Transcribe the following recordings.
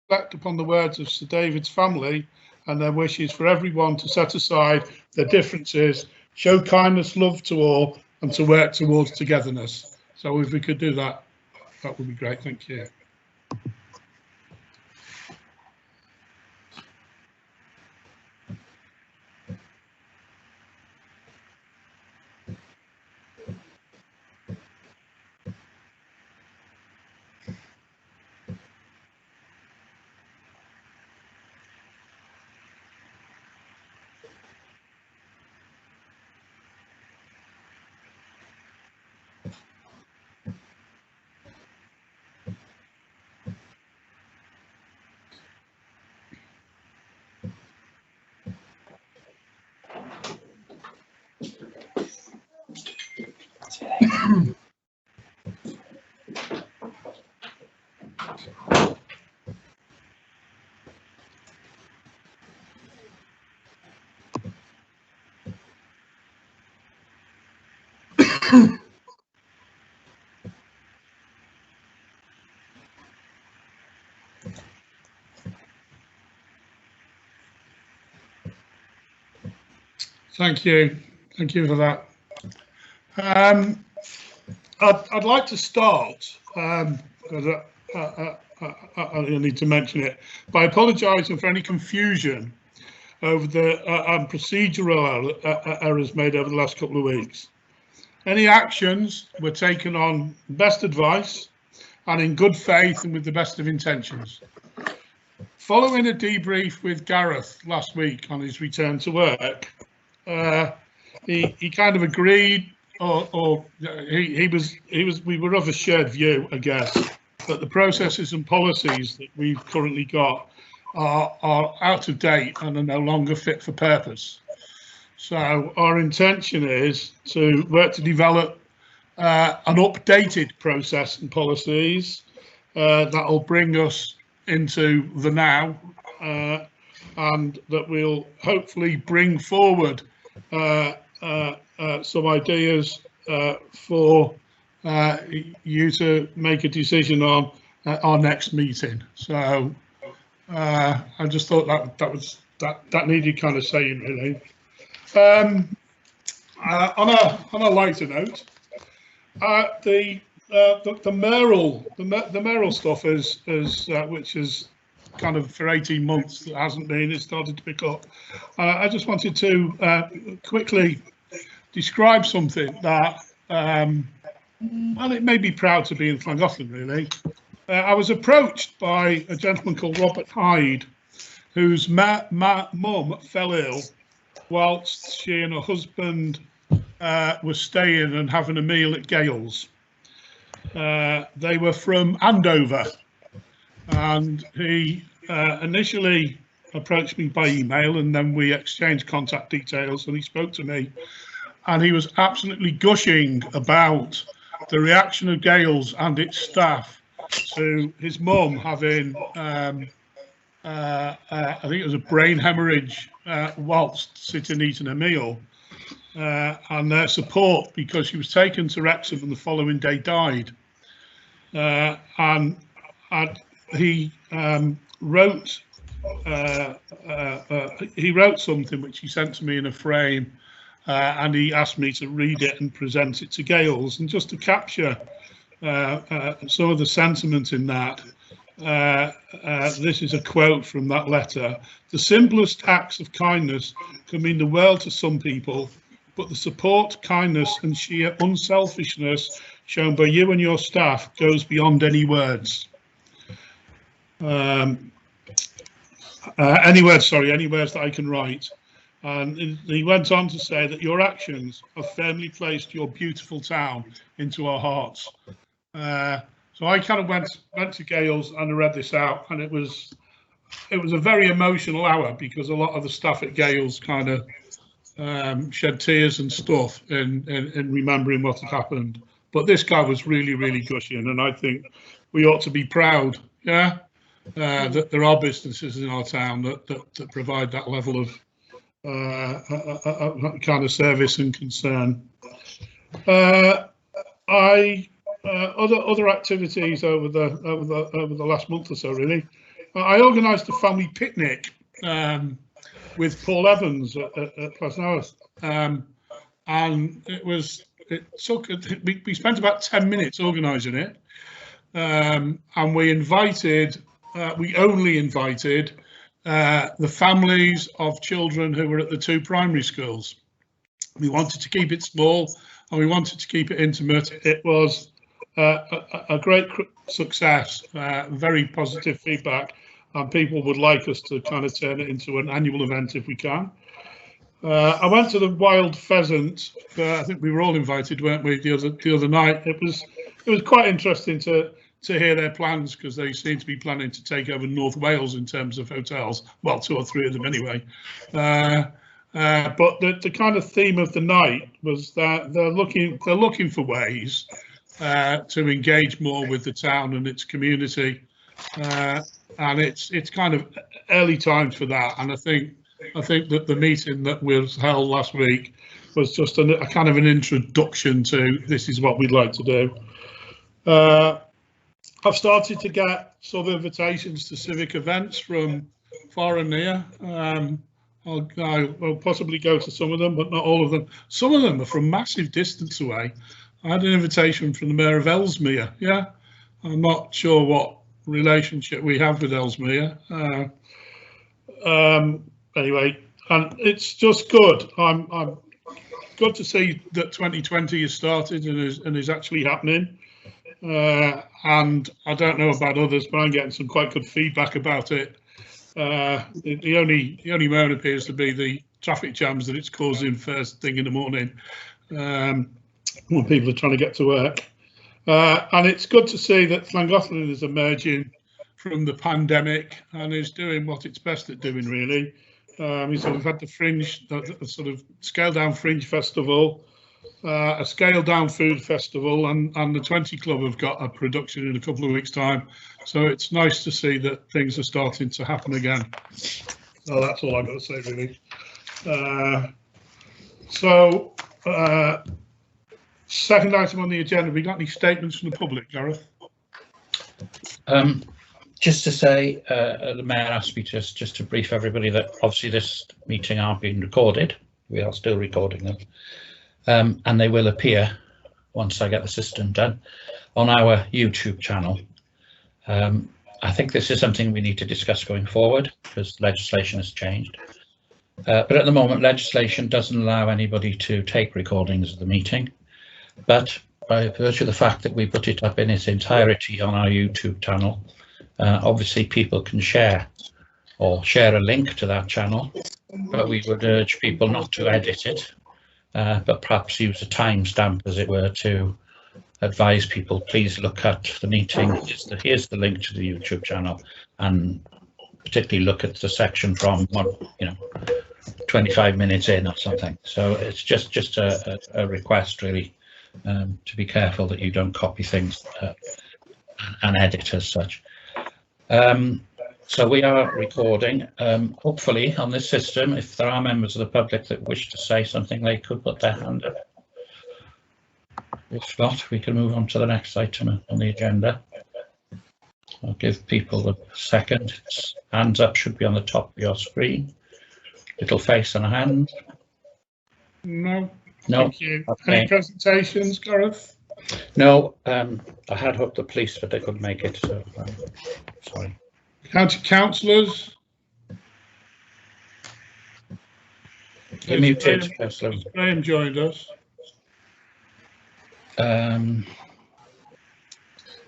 reflect upon the words of Sir David's family and their wishes for everyone to set aside their differences, show kindness, love to all, and to work towards togetherness. So if we could do that, that would be great. Thank you. Thank you. Thank you for that. I'd like to start, I need to mention it, by apologising for any confusion over the procedural errors made over the last couple of weeks. Any actions were taken on best advice and in good faith and with the best of intentions. Following a debrief with Gareth last week on his return to work, he kind of agreed, or we were of a shared view, I guess, that the processes and policies that we've currently got are out of date and are no longer fit for purpose. So our intention is to work to develop an updated process and policies that will bring us into the now, and that will hopefully bring forward some ideas for you to make a decision on our next meeting. So I just thought that needed kind of saying, really. On a lighter note, the mayoral stuff is which is kind of for 18 months it hasn't been, it started to pick up. I just wanted to quickly describe something that well, it made me proud to be in Llangollen, really. I was approached by a gentleman called Robert Hyde, whose mum fell ill whilst she and her husband were staying and having a meal at Gales. They were from Andover, and he initially approached me by email, and then we exchanged contact details, and he spoke to me, and he was absolutely gushing about the reaction of Gales and its staff to his mum having I think it was a brain hemorrhage whilst sitting eating a meal, and their support because she was taken to Wrexham and the following day died. And he wrote something which he sent to me in a frame, and he asked me to read it and present it to Gales, and just to capture some of the sentiment in that. This is a quote from that letter. "The simplest acts of kindness can mean the world to some people, but the support, kindness and sheer unselfishness shown by you and your staff goes beyond any words." Any words that I can write. And he went on to say that your actions have firmly placed your beautiful town into our hearts. So I kind of went to Gales and read this out, and it was a very emotional hour because a lot of the staff at Gales kind of shed tears and stuff in remembering what had happened. But this guy was really, really gushing, and I think we ought to be proud, yeah, that there are businesses in our town that provide that level of kind of service and concern. Other activities over the last month or so, really. I organised a family picnic with Paul Evans at Plasnoweth, and we spent about 10 minutes organising it, and we only invited the families of children who were at the 2 primary schools. We wanted to keep it small and we wanted to keep it intimate. It was a great success, very positive feedback, and people would like us to kind of turn it into an annual event if we can. I went to the wild pheasant. I think we were all invited, weren't we? The other night. It was quite interesting to hear their plans, because they seem to be planning to take over North Wales in terms of hotels. Well, 2 or 3 of them anyway. But the kind of theme of the night was that they're looking for ways to engage more with the town and its community, and it's kind of early times for that. And I think that the meeting that was held last week was just a kind of an introduction to this is what we'd like to do. I've started to get sort of invitations to civic events from far and near. I'll possibly go to some of them, but not all of them. Some of them are from massive distance away. I had an invitation from the Mayor of Ellesmere. Yeah, I'm not sure what relationship we have with Ellesmere. Anyway, and it's just good. I'm good to see that 2020 has started and is actually happening. And I don't know about others, but I'm getting some quite good feedback about it. The only moan appears to be the traffic jams that it's causing first thing in the morning when people are trying to get to work. And it's good to see that Llangollen is emerging from the pandemic and is doing what it's best at doing, really. So we've had the Fringe, the sort of scaled down Fringe Festival, a scaled down food festival, and the 20 Club have got a production in a couple of weeks' time. So it's nice to see that things are starting to happen again. So that's all I've got to say, really. Second item on the agenda, have we got any statements from the public, Gareth? Just to say, the Mayor asked me just to brief everybody that obviously this meeting are being recorded. We are still recording them. And they will appear, once I get the system done, on our YouTube channel. I think this is something we need to discuss going forward because legislation has changed. But at the moment, legislation doesn't allow anybody to take recordings of the meeting. But by virtue of the fact that we put it up in its entirety on our YouTube channel, obviously people can share a link to that channel, but we would urge people not to edit it. But perhaps use a timestamp, as it were, to advise people, please look at the meeting. Here's the link to the YouTube channel, and particularly look at the section from 25 minutes in or something. So it's just a request, really, to be careful that you don't copy things and edit as such. So we are recording, hopefully on this system. If there are members of the public that wish to say something, they could put their hand up. If not, we can move on to the next item on the agenda. I'll give people a second. Hands up should be on the top of your screen. Little face and a hand. No. No. Thank you. Okay. Any presentations, Gareth? No. I had hoped the police, but they couldn't make it. So sorry. County councillors. You're muted, Graham joined us.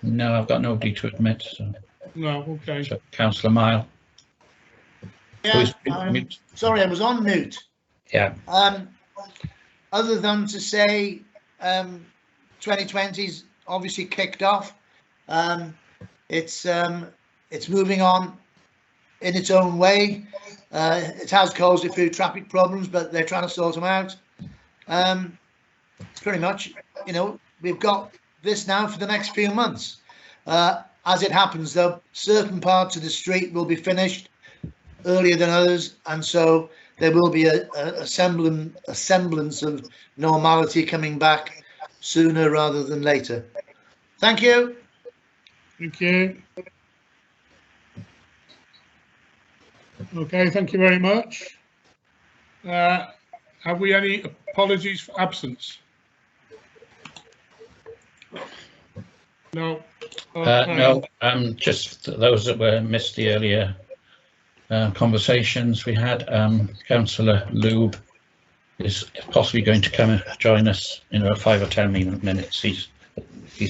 No, I've got nobody to admit. So. No, okay. So, Councillor Mile. Yeah, sorry, I was on mute. Yeah. Other than to say 2020's obviously kicked off. It's moving on in its own way. It has caused a few traffic problems, but they're trying to sort them out. Pretty much, we've got this now for the next few months. As it happens, though, certain parts of the street will be finished earlier than others, and so there will be a semblance of normality coming back sooner rather than later. Thank you. Thank you. Okay, thank you very much. Have we any apologies for absence? No. Okay. No, just those that were missed the earlier conversations we had. Councillor Lube is possibly going to come and join us in about 5 or 10 minutes. He's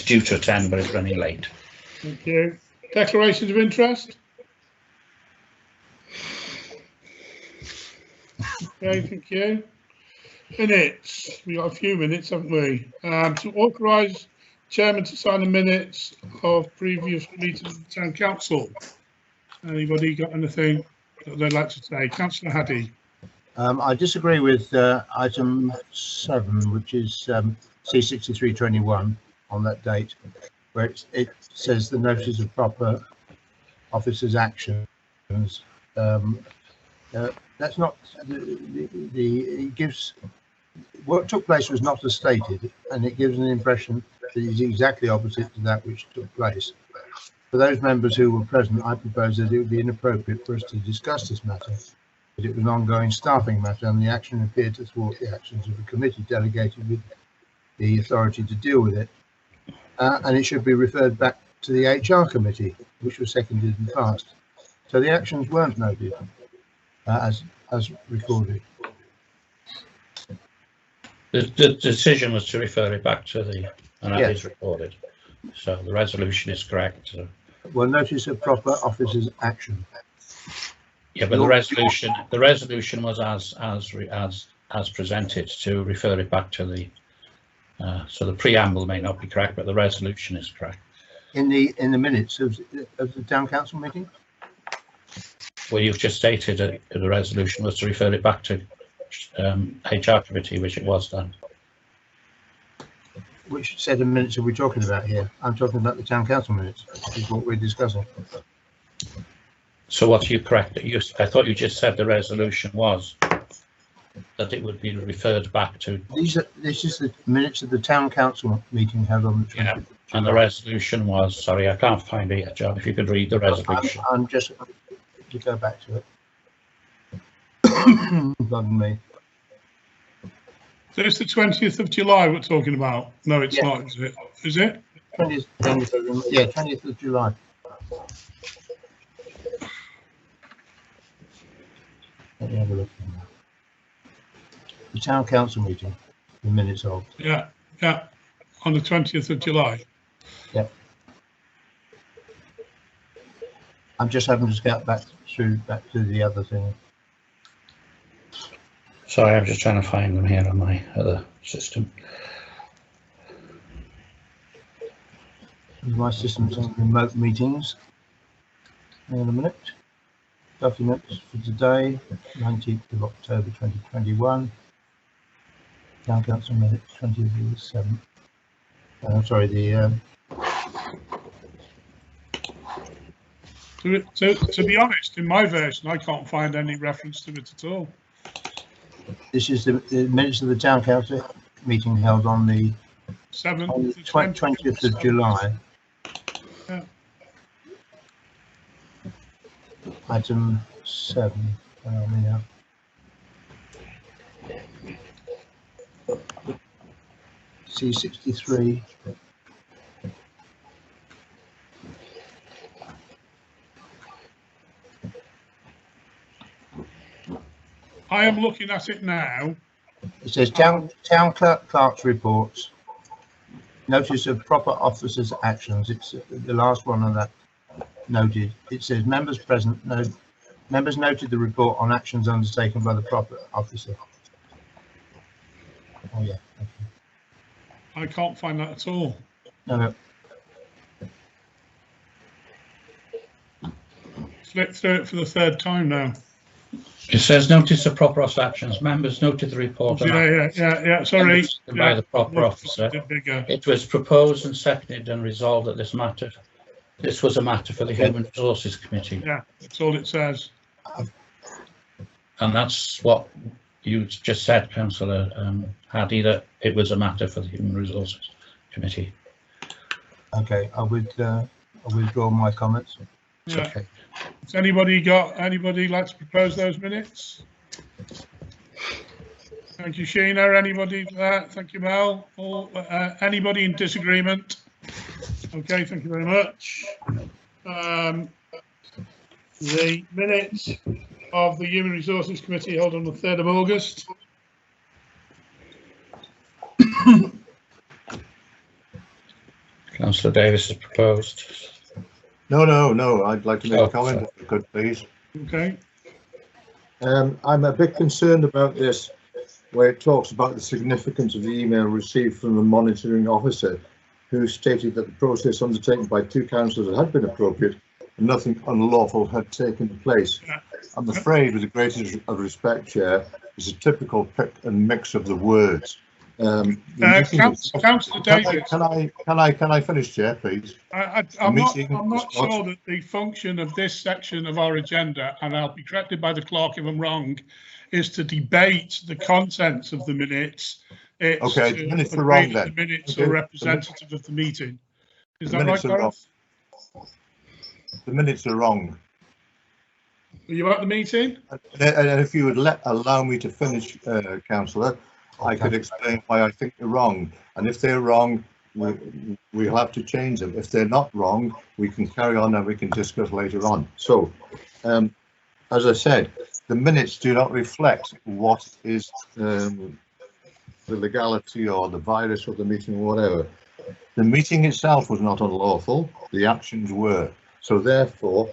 due to attend, but is running late. Thank you. Declarations of interest? Okay, thank you. Minutes. We got a few minutes, haven't we? To authorise chairman to sign the minutes of previous meetings of the town council. Anybody got anything that they'd like to say? Councillor Haddy. I disagree with item 7, which is C6321 on that date, where it says the notice of proper officers' actions. That's not it gives what took place was not as stated, and it gives an impression that is exactly opposite to that which took place. For those members who were present, I propose that it would be inappropriate for us to discuss this matter, but it was an ongoing staffing matter, and the action appeared to thwart the actions of the committee delegated with the authority to deal with it, and it should be referred back to the HR committee, which was seconded and passed. So the actions weren't noted as recorded. The decision was to refer it back to the, and that is recorded. So the resolution is correct. Well, notice of proper officers' action. Yeah, but the resolution was as presented to refer it back to the. So the preamble may not be correct, but the resolution is correct. In the minutes of the town council meeting. Well, you've just stated that the resolution was to refer it back to HR committee, which it was done. Which set of minutes are we talking about here? I'm talking about the town council minutes, is what we're discussing. So what you correct? I thought you just said the resolution was that it would be referred back to. This is the minutes of the town council meeting held on the 20th. Yeah, and the resolution was, sorry, I can't find it yet, John. If you could read the resolution. I'm just to go back to it. Pardon me. So it's the 20th of July we're talking about? No, it's not, is it? Is it? 20th of July. Let me have a look. The town council meeting, the minutes of. Yeah, on the 20th of July. Yeah. I'm just having to scout back to the other thing. Sorry, I'm just trying to find them here on my other system. My system's on remote meetings. Hang on a minute. Documents for today, 19th of October 2021. Town council minutes, 20th of the 7th. Sorry, the. To be honest, in my version, I can't find any reference to it at all. This is the minutes of the town council meeting held on the 20th of July. Yeah. Item 7. C63. I am looking at it now. It says town clerk's reports. Notice of proper officers' actions. It's the last one of that noted. It says members present. Members noted the report on actions undertaken by the proper officer. Oh yeah. Okay. I can't find that at all. No. Flip through it for the 3rd time now. It says notice of proper officer actions. Members noted the report. Yeah. Sorry. By the proper officer. It was proposed and seconded and resolved that this was a matter for the Human Resources Committee. Yeah, that's all it says. And that's what you just said, Councillor Haddy, that it was a matter for the Human Resources Committee. Okay, I'll withdraw my comments. Yeah. Okay. Has anybody like to propose those minutes? Thank you, Sheena. Anybody there? Thank you, Mel. Anybody in disagreement? Okay, thank you very much. The minutes of the Human Resources Committee held on the 3rd of August. Councillor Davis has proposed. No. I'd like to make Oh, a comment, sorry. if you could, please. Okay. I'm a bit concerned about this, where it talks about the significance of the email received from the monitoring officer, who stated that the process undertaken by 2 councillors had been appropriate and nothing unlawful had taken place. I'm afraid, with the greatest of respect, Chair, it's a typical pick and mix of the words. Councillor Davis. Can I finish, Chair, please? I'm not sure that the function of this section of our agenda, and I'll be corrected by the clerk if I'm wrong, is to debate the contents of the minutes. It's okay, the minutes are wrong then. The minutes are representative of the meeting. Is that right, Gareth? The minutes are wrong. Were you at the meeting? And if you would allow me to finish, Councillor, I could explain why I think they're wrong. And if they're wrong, we'll have to change them. If they're not wrong, we can carry on and we can discuss later on. So, as I said, the minutes do not reflect what is the legality or the virus of the meeting or whatever. The meeting itself was not unlawful, the actions were. So therefore,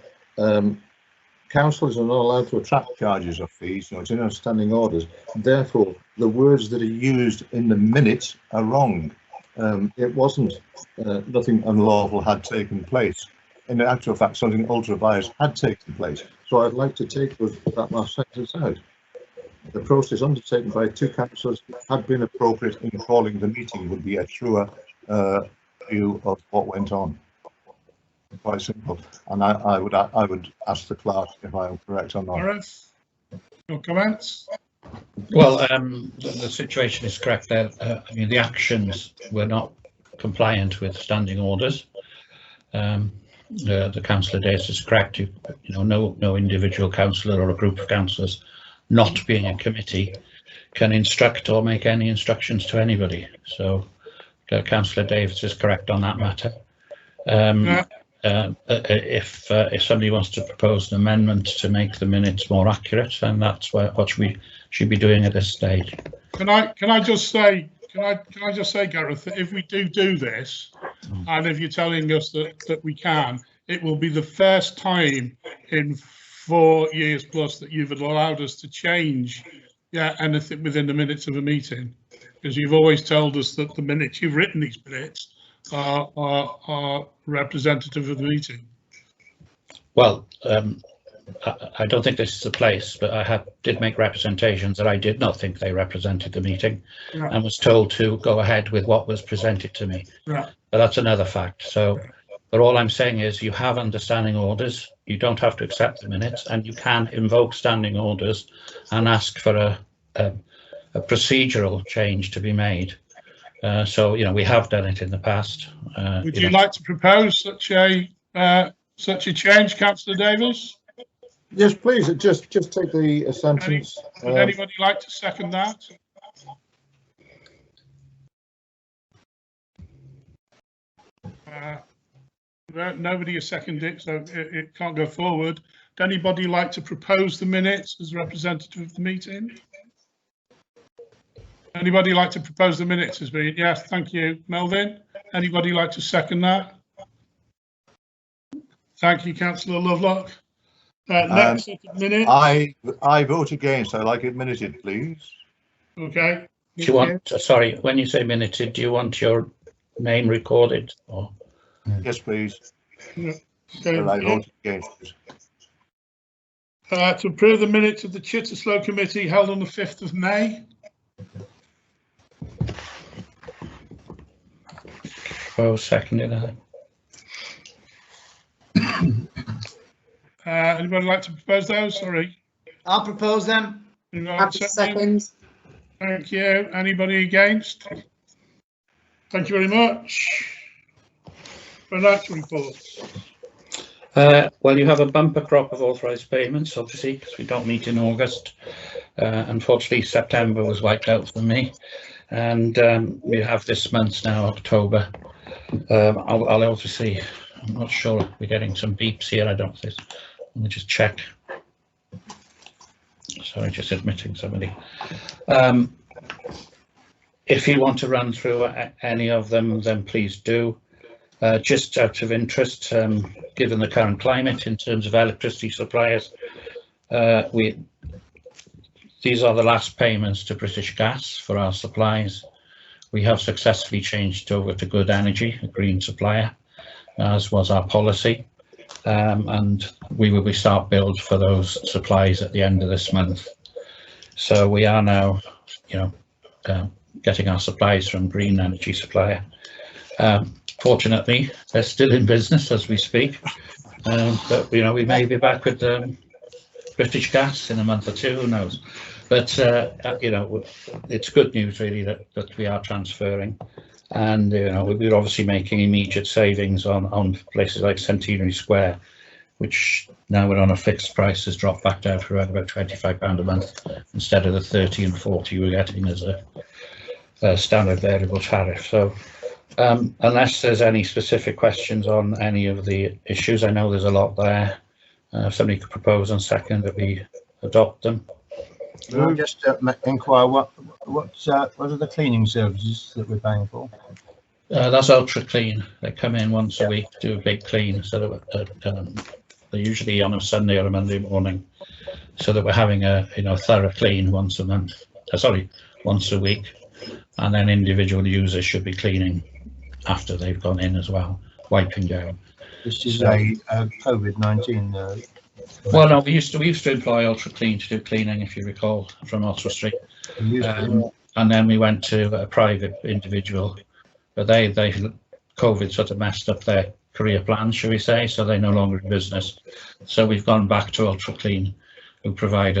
councillors are not allowed to attract charges or fees, it's in our standing orders. Therefore, the words that are used in the minutes are wrong. It wasn't nothing unlawful had taken place. In actual fact, something ultra-vires had taken place. So I'd like to take that last sentence out. The process undertaken by 2 councillors had been appropriate in calling the meeting would be a truer view of what went on. Quite simple. And I would ask the clerk if I am correct or not. Gareth, your comments? Well, the situation is correct there. I mean, the actions were not compliant with standing orders. The councillor Davis is correct. No individual councillor or a group of councillors, not being a committee, can instruct or make any instructions to anybody. So, Councillor Davis is correct on that matter. If somebody wants to propose an amendment to make the minutes more accurate, then that's what we should be doing at this stage. Can I just say, Gareth, that if we do this, and if you're telling us that we can, it will be the first time in 4 years plus that you've allowed us to change anything within the minutes of a meeting, because you've always told us that the minutes you've written, these minutes are representative of the meeting. Well, I don't think this is the place, but I did make representations that I did not think they represented the meeting, and was told to go ahead with what was presented to me. But that's another fact. So, but all I'm saying is you have understanding orders. You don't have to accept the minutes, and you can invoke standing orders and ask for a procedural change to be made. So, we have done it in the past. Would you like to propose such a change, Councillor Davis? Yes, please. Just take the sentence. Would anybody like to second that? Nobody has seconded it, so it can't go forward. Would anybody like to propose the minutes as representative of the meeting? Anybody like to propose the minutes as being? Yes, thank you, Melvin. Anybody like to second that? Thank you, Councillor Lovelock. Next set of minutes. I vote against. I like it minuted, please. Okay. Do you want? Sorry, when you say minuted, do you want your name recorded? Or? Yes, please. Okay. I vote against it. To approve the minutes of the Chitterslow Committee held on the 5th of May. Oh, seconded. Anybody like to propose those? Sorry. I'll propose them. Second. Thank you. Anybody against? Thank you very much. Financial reports. Well, you have a bumper crop of authorised payments, obviously, because we don't meet in August. Unfortunately, September was wiped out for me, and we have this month now, October. I'll obviously, I'm not sure, we're getting some beeps here, I don't think. Let me just check. Sorry, just admitting somebody. If you want to run through any of them, then please do. Just out of interest, given the current climate in terms of electricity suppliers, these are the last payments to British Gas for our supplies. We have successfully changed over to Good Energy, a green supplier, as was our policy, and we will start billed for those supplies at the end of this month. So we are now, getting our supplies from green energy supplier. Fortunately, they're still in business as we speak, but we may be back with British Gas in a month or two, who knows. But it's good news really that we are transferring, and we're obviously making immediate savings on places like Centenary Square, which now we're on a fixed price, has dropped back down to around about £25 a month instead of the 30 and 40 we're getting as a standard variable tariff. So unless there's any specific questions on any of the issues, I know there's a lot there. If somebody could propose on second that we adopt them. Can I just inquire what are the cleaning services that we're paying for? That's Ultra Clean. They come in once a week, do a big clean, so that they're usually on a Sunday or a Monday morning, so that we're having a thorough clean once a month. Once a week, and then individual users should be cleaning after they've gone in as well, wiping down. This is a COVID-19. Well, no, we used to employ Ultra Clean to do cleaning, if you recall, from Oxford Street, and then we went to a private individual, but they COVID sort of messed up their career plans, shall we say, so they're no longer in business. So we've gone back to Ultra Clean, who provide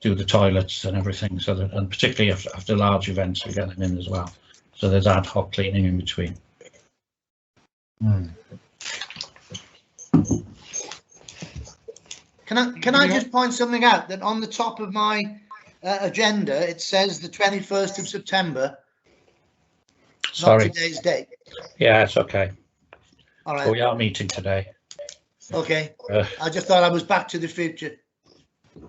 do the toilets and everything, so that, and particularly after large events, we get them in as well. So there's ad hoc cleaning in between. Can I just point something out, that on the top of my agenda it says the 21st of September. Sorry. Not today's date. Yeah, it's okay. All right. But we are meeting today. Okay. I just thought I was back to the future.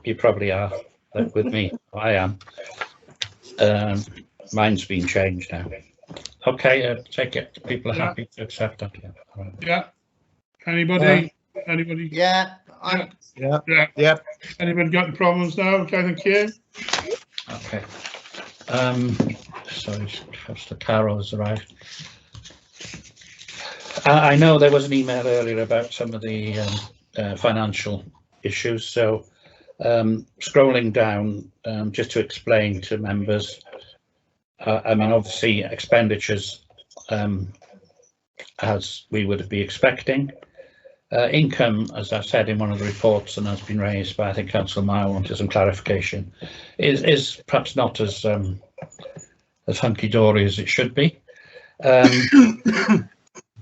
You probably are, like with me. I am. Mine's been changed now. Okay, take it. People are happy to accept that. Yeah. All right. Yeah. Anybody? Anybody? Yeah. Yeah. Anybody got any problems now? Okay, thank you. Okay. Sorry, Mr. Carroll has arrived. I know there was an email earlier about some of the financial issues, so scrolling down, just to explain to members, I mean, obviously expenditures as we would be expecting. Income, as I said in one of the reports, and has been raised by, I think, Councillor Meyer wanted some clarification, is perhaps not as hunky-dory as it should be.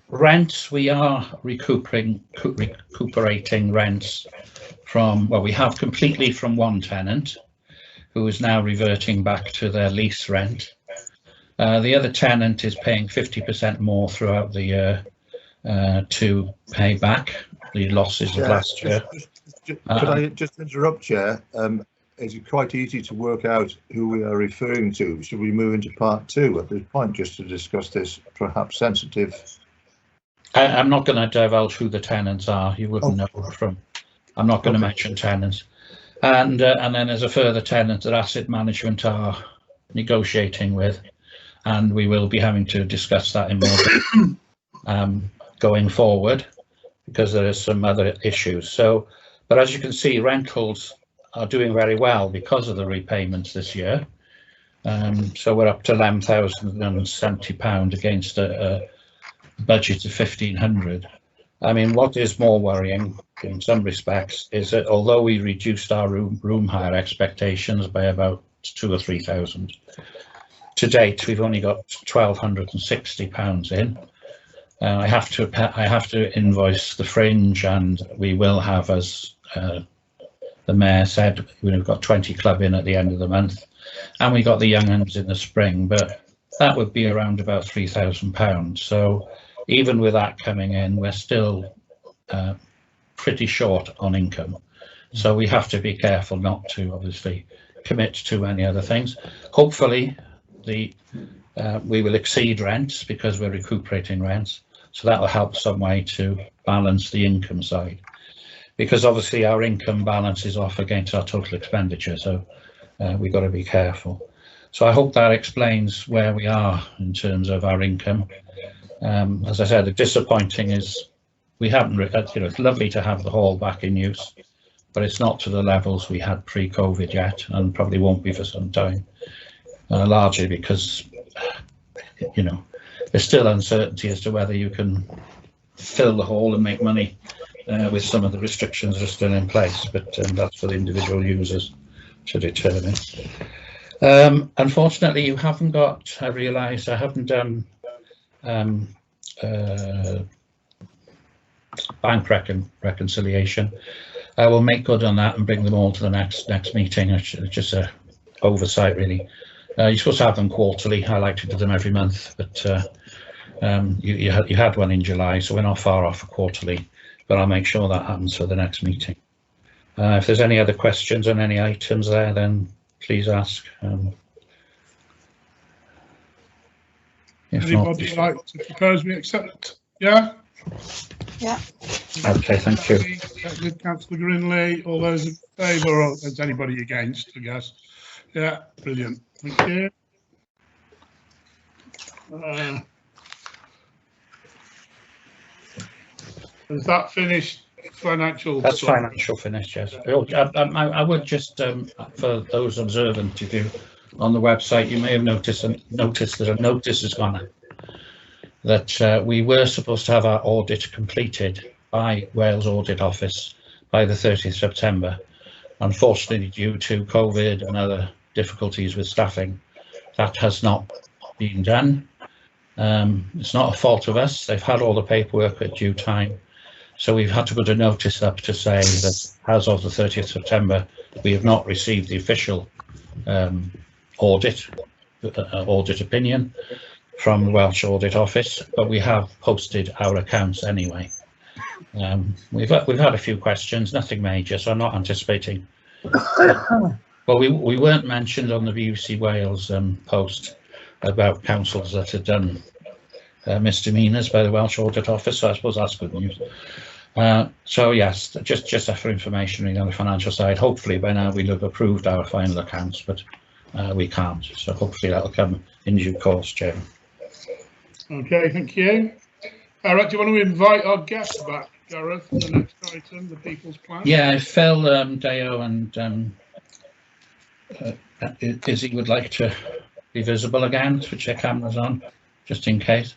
Rents, we are recuperating rents from, well, we have completely from one tenant who is now reverting back to their lease rent. The other tenant is paying 50% more throughout the year to pay back the losses of last year. Could I just interrupt, Chair? It's quite easy to work out who we are referring to. Should we move into part two at this point, just to discuss this perhaps sensitive? I'm not going to divulge who the tenants are. You wouldn't know from. I'm not going to mention tenants. And then there's a further tenant that asset management are negotiating with, and we will be having to discuss that in more going forward, because there are some other issues. So, but as you can see, rentals are doing very well because of the repayments this year. So we're up to £11,070 against a budget of 1,500. I mean, what is more worrying in some respects is that although we reduced our room hire expectations by about 2,000 or 3,000, to date we've only got £1,260 in. I have to invoice the fringe, and we will have, as the mayor said, we've got 20 club in at the end of the month, and we got the young uns in the spring, but that would be around about £3,000. So even with that coming in, we're still pretty short on income. So we have to be careful not to obviously commit to any other things. Hopefully we will exceed rents because we're recuperating rents. So that will help some way to balance the income side, because obviously our income balance is off against our total expenditure. So we've got to be careful. So I hope that explains where we are in terms of our income. As I said, the disappointing is we haven't, it's lovely to have the hall back in use, but it's not to the levels we had pre-COVID yet, and probably won't be for some time, largely because, there's still uncertainty as to whether you can fill the hall and make money with some of the restrictions that are still in place, but that's for the individual users to determine. Unfortunately, you haven't got, I realise I haven't done bank reconciliation. I will make good on that and bring them all to the next meeting. It's just a oversight, really. You're supposed to have them quarterly. I like to do them every month, but you had one in July, so we're not far off a quarterly, but I'll make sure that happens for the next meeting. If there's any other questions on any items there, then please ask. Anybody like to propose we accept? Yeah? Yeah. Okay, thank you. With Councillor Grinley, all those in favour, or is anybody against, I guess? Yeah, brilliant. Thank you. Is that finished? Financial? That's financial finished, yes. I would just, for those observant, if you on the website, you may have noticed that a notice has gone out that we were supposed to have our audit completed by Wales Audit Office by the 30th September. Unfortunately, due to COVID and other difficulties with staffing, that has not been done. It's not a fault of us. They've had all the paperwork at due time. So we've had to put a notice up to say that as of the 30th September, we have not received the official audit opinion from the Welsh Audit Office, but we have posted our accounts anyway. We've had a few questions, nothing major, so I'm not anticipating. Well, we weren't mentioned on the BBC Wales post about councils that had done misdemeanours by the Welsh Audit Office, so I suppose that's good news. So yes, just for information really on the financial side. Hopefully by now we'll have approved our final accounts, but we can't. So hopefully that'll come in due course, Chairman. Okay, thank you. Gareth, do you want to invite our guests back, Gareth, for the next item, the People's Plan? Yeah, Phil, Deo and Izzy would like to be visible again, switch their cameras on, just in case.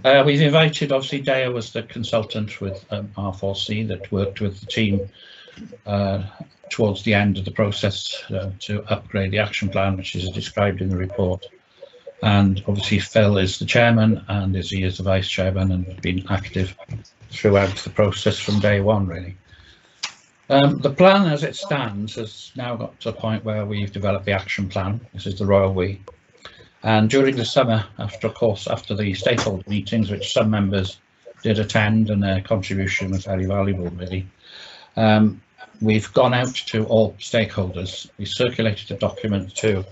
We've invited, obviously Deo was the consultant with R4C that worked with the team towards the end of the process to upgrade the action plan, which is described in the report. And obviously Phil is the chairman and Izzy is the vice chairman and has been active throughout the process from day one, really. The plan as it stands has now got to a point where we've developed the action plan. This is the Royal We. And during the summer, after the stakeholder meetings, which some members did attend and their contribution was very valuable, really, we've gone out to all stakeholders. We circulated a document to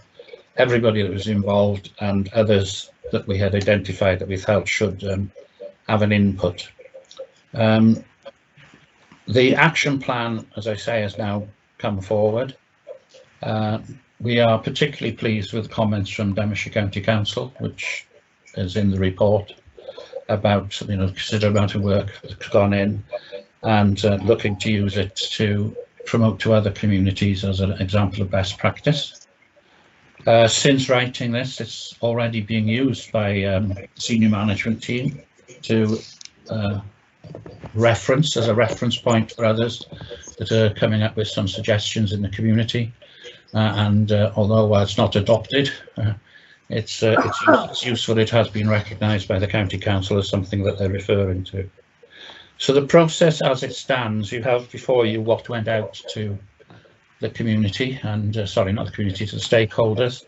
everybody that was involved and others that we had identified that we felt should have an input. The action plan, as I say, has now come forward. We are particularly pleased with comments from Denbighshire County Council, which is in the report, about considerable amount of work that's gone in and looking to use it to promote to other communities as an example of best practice. Since writing this, it's already being used by the senior management team to reference as a reference point for others that are coming up with some suggestions in the community. Although it's not adopted, it's useful. It has been recognised by the county council as something that they're referring to. So the process as it stands, you have before you what went out to the community and sorry, not the community, to the stakeholders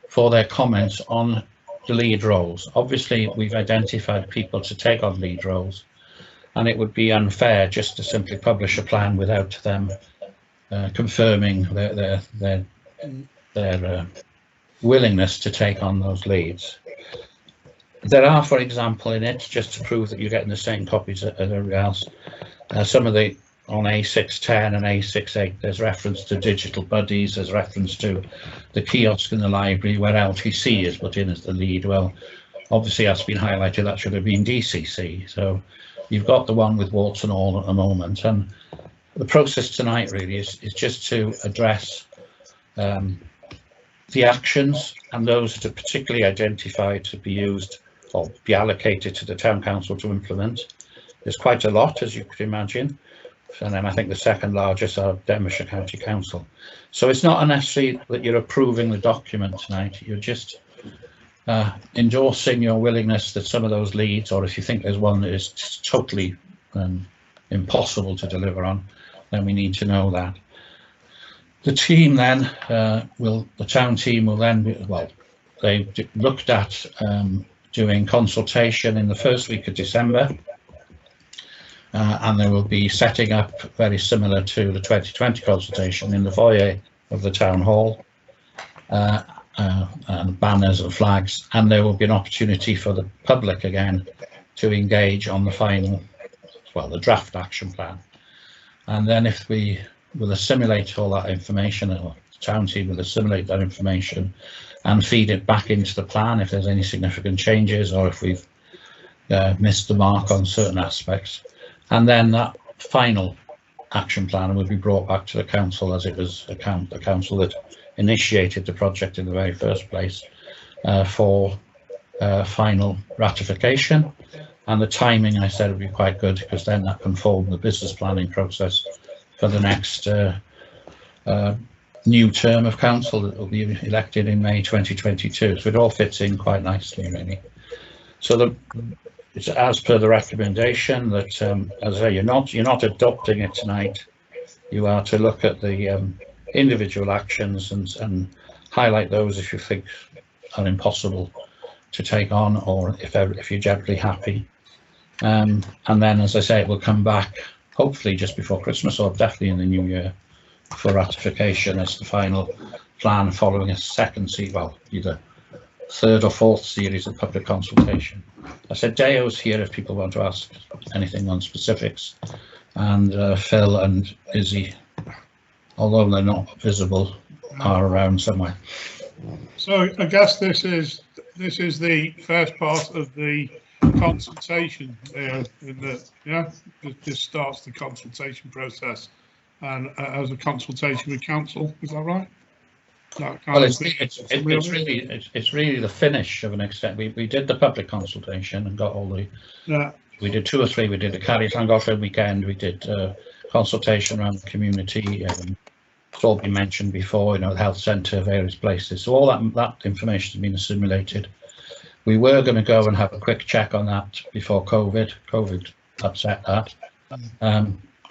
for their comments on the lead roles. Obviously, we've identified people to take on lead roles, and it would be unfair just to simply publish a plan without them confirming their willingness to take on those leads. There are, for example, in it, just to prove that you're getting the same copies as everybody else, some of the on A610 and A68, there's reference to digital buddies, there's reference to the kiosk in the library where LTC is put in as the lead. Well, obviously that's been highlighted, that should have been DCC. So you've got the one with warts and all at the moment. And the process tonight really is just to address the actions and those that are particularly identified to be used or be allocated to the town council to implement. There's quite a lot, as you could imagine. And then I think the second largest are Denbighshire County Council. So it's not necessarily that you're approving the document tonight, you're just endorsing your willingness that some of those leads, or if you think there's one that is totally impossible to deliver on, then we need to know that. The team then the town team will then be, well, they looked at doing consultation in the first week of December. And they will be setting up very similar to the 2020 consultation in the foyer of the town hall, and banners and flags, and there will be an opportunity for the public again to engage on the final, well, the draft action plan. And then if we will assimilate all that information, or the town team will assimilate that information and feed it back into the plan if there's any significant changes or if we've missed the mark on certain aspects. And then that final action plan will be brought back to the council, as it was the council that initiated the project in the very first place, for final ratification. And the timing, I said, would be quite good, because then that can form the business planning process for the next new term of council that will be elected in May 2022. So it all fits in quite nicely, really. So it's as per the recommendation that, as I say, you're not adopting it tonight. You are to look at the individual actions and highlight those if you think are impossible to take on, or if you're generally happy. And then, as I say, it will come back hopefully just before Christmas, or definitely in the new year, for ratification as the final plan, following a second well, either third or fourth series of public consultation. I said Deo's here if people want to ask anything on specifics, and Phil and Izzy, although they're not visible, are around somewhere. So I guess this is the first part of the consultation. This starts the consultation process, and as a consultation with council, is that right? Well, it's really the finish of an extent. We did the public consultation and got all the. Yeah. We did 2 or 3. We did a Carrie Llangollen weekend. We did consultation around the community. It's all been mentioned before. The health centre, various places. So all that information has been assimilated. We were going to go and have a quick check on that before COVID. COVID upset that.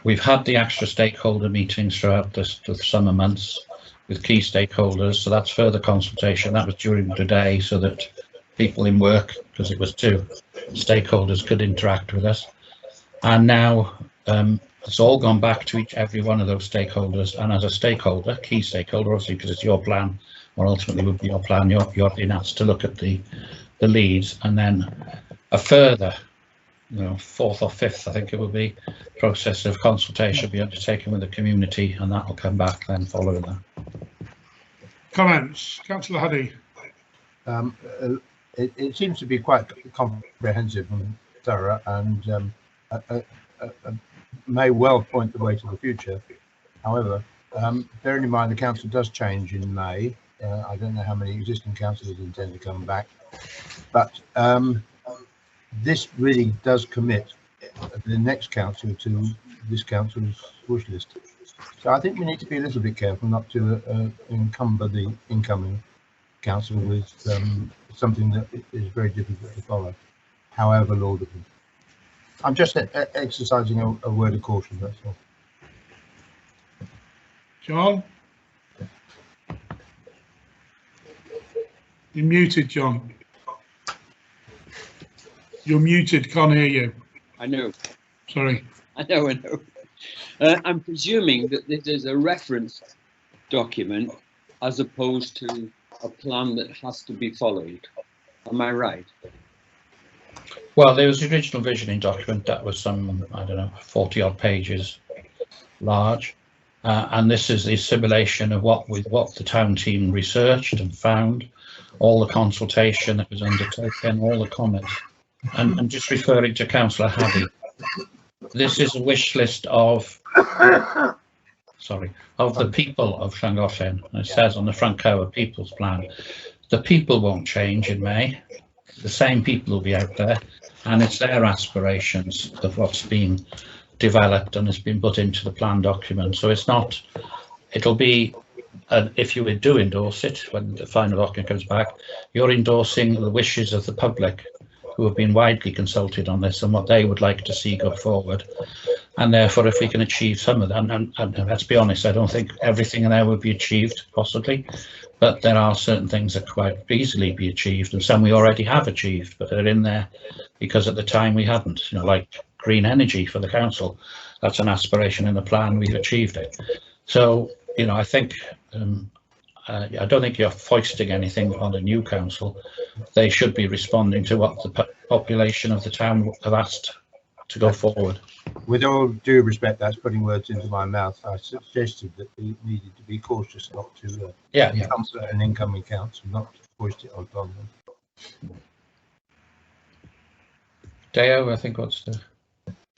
We've had the extra stakeholder meetings throughout the summer months with key stakeholders, so that's further consultation. That was during the day so that people in work, because it was 2 stakeholders, could interact with us. And now it's all gone back to every one of those stakeholders, and as a stakeholder, key stakeholder, obviously because it's your plan, or ultimately would be your plan, you're being asked to look at the leads, and then a further 4th or 5th, I think it will be, process of consultation be undertaken with the community, and that will come back then following that. Comments, Councillor Huddy. It seems to be quite comprehensive and thorough, and may well point the way to the future. However, bearing in mind the council does change in May, I don't know how many existing councillors intend to come back, but this really does commit the next council to this council's wish list. So I think we need to be a little bit careful not to encumber the incoming council is something that is very difficult to follow, however laudable. I'm just exercising a word of caution, that's all. John? You're muted, John. You're muted, can't hear you. I know. Sorry. I know. I'm presuming that this is a reference document as opposed to a plan that has to be followed. Am I right? Well, there was the original visioning document that was some, I don't know, 40 odd pages large. And this is the assimilation of what the town team researched and found, all the consultation that was undertaken, all the comments. And I'm just referring to Councillor Haddy. This is a wish list of, of the people of Llangollen. It says on the front cover, people's plan. The people won't change in May. The same people will be out there, and it's their aspirations of what's been developed and has been put into the plan document. So it's not, it'll be, if you do endorse it, when the final document comes back, you're endorsing the wishes of the public who have been widely consulted on this and what they would like to see go forward. And therefore, if we can achieve some of that, and let's be honest, I don't think everything in there would be achieved, possibly, but there are certain things that quite easily be achieved, and some we already have achieved, but they're in there because at the time we hadn't, you know, like green energy for the council. That's an aspiration in the plan, we've achieved it. So, you know, I think, I don't think you're foisting anything on a new council. They should be responding to what the population of the town have asked to go forward. With all due respect, that's putting words into my mouth. I suggested that we needed to be cautious not to comfort an incoming council, not to foist it on them. Deo, I think what's the...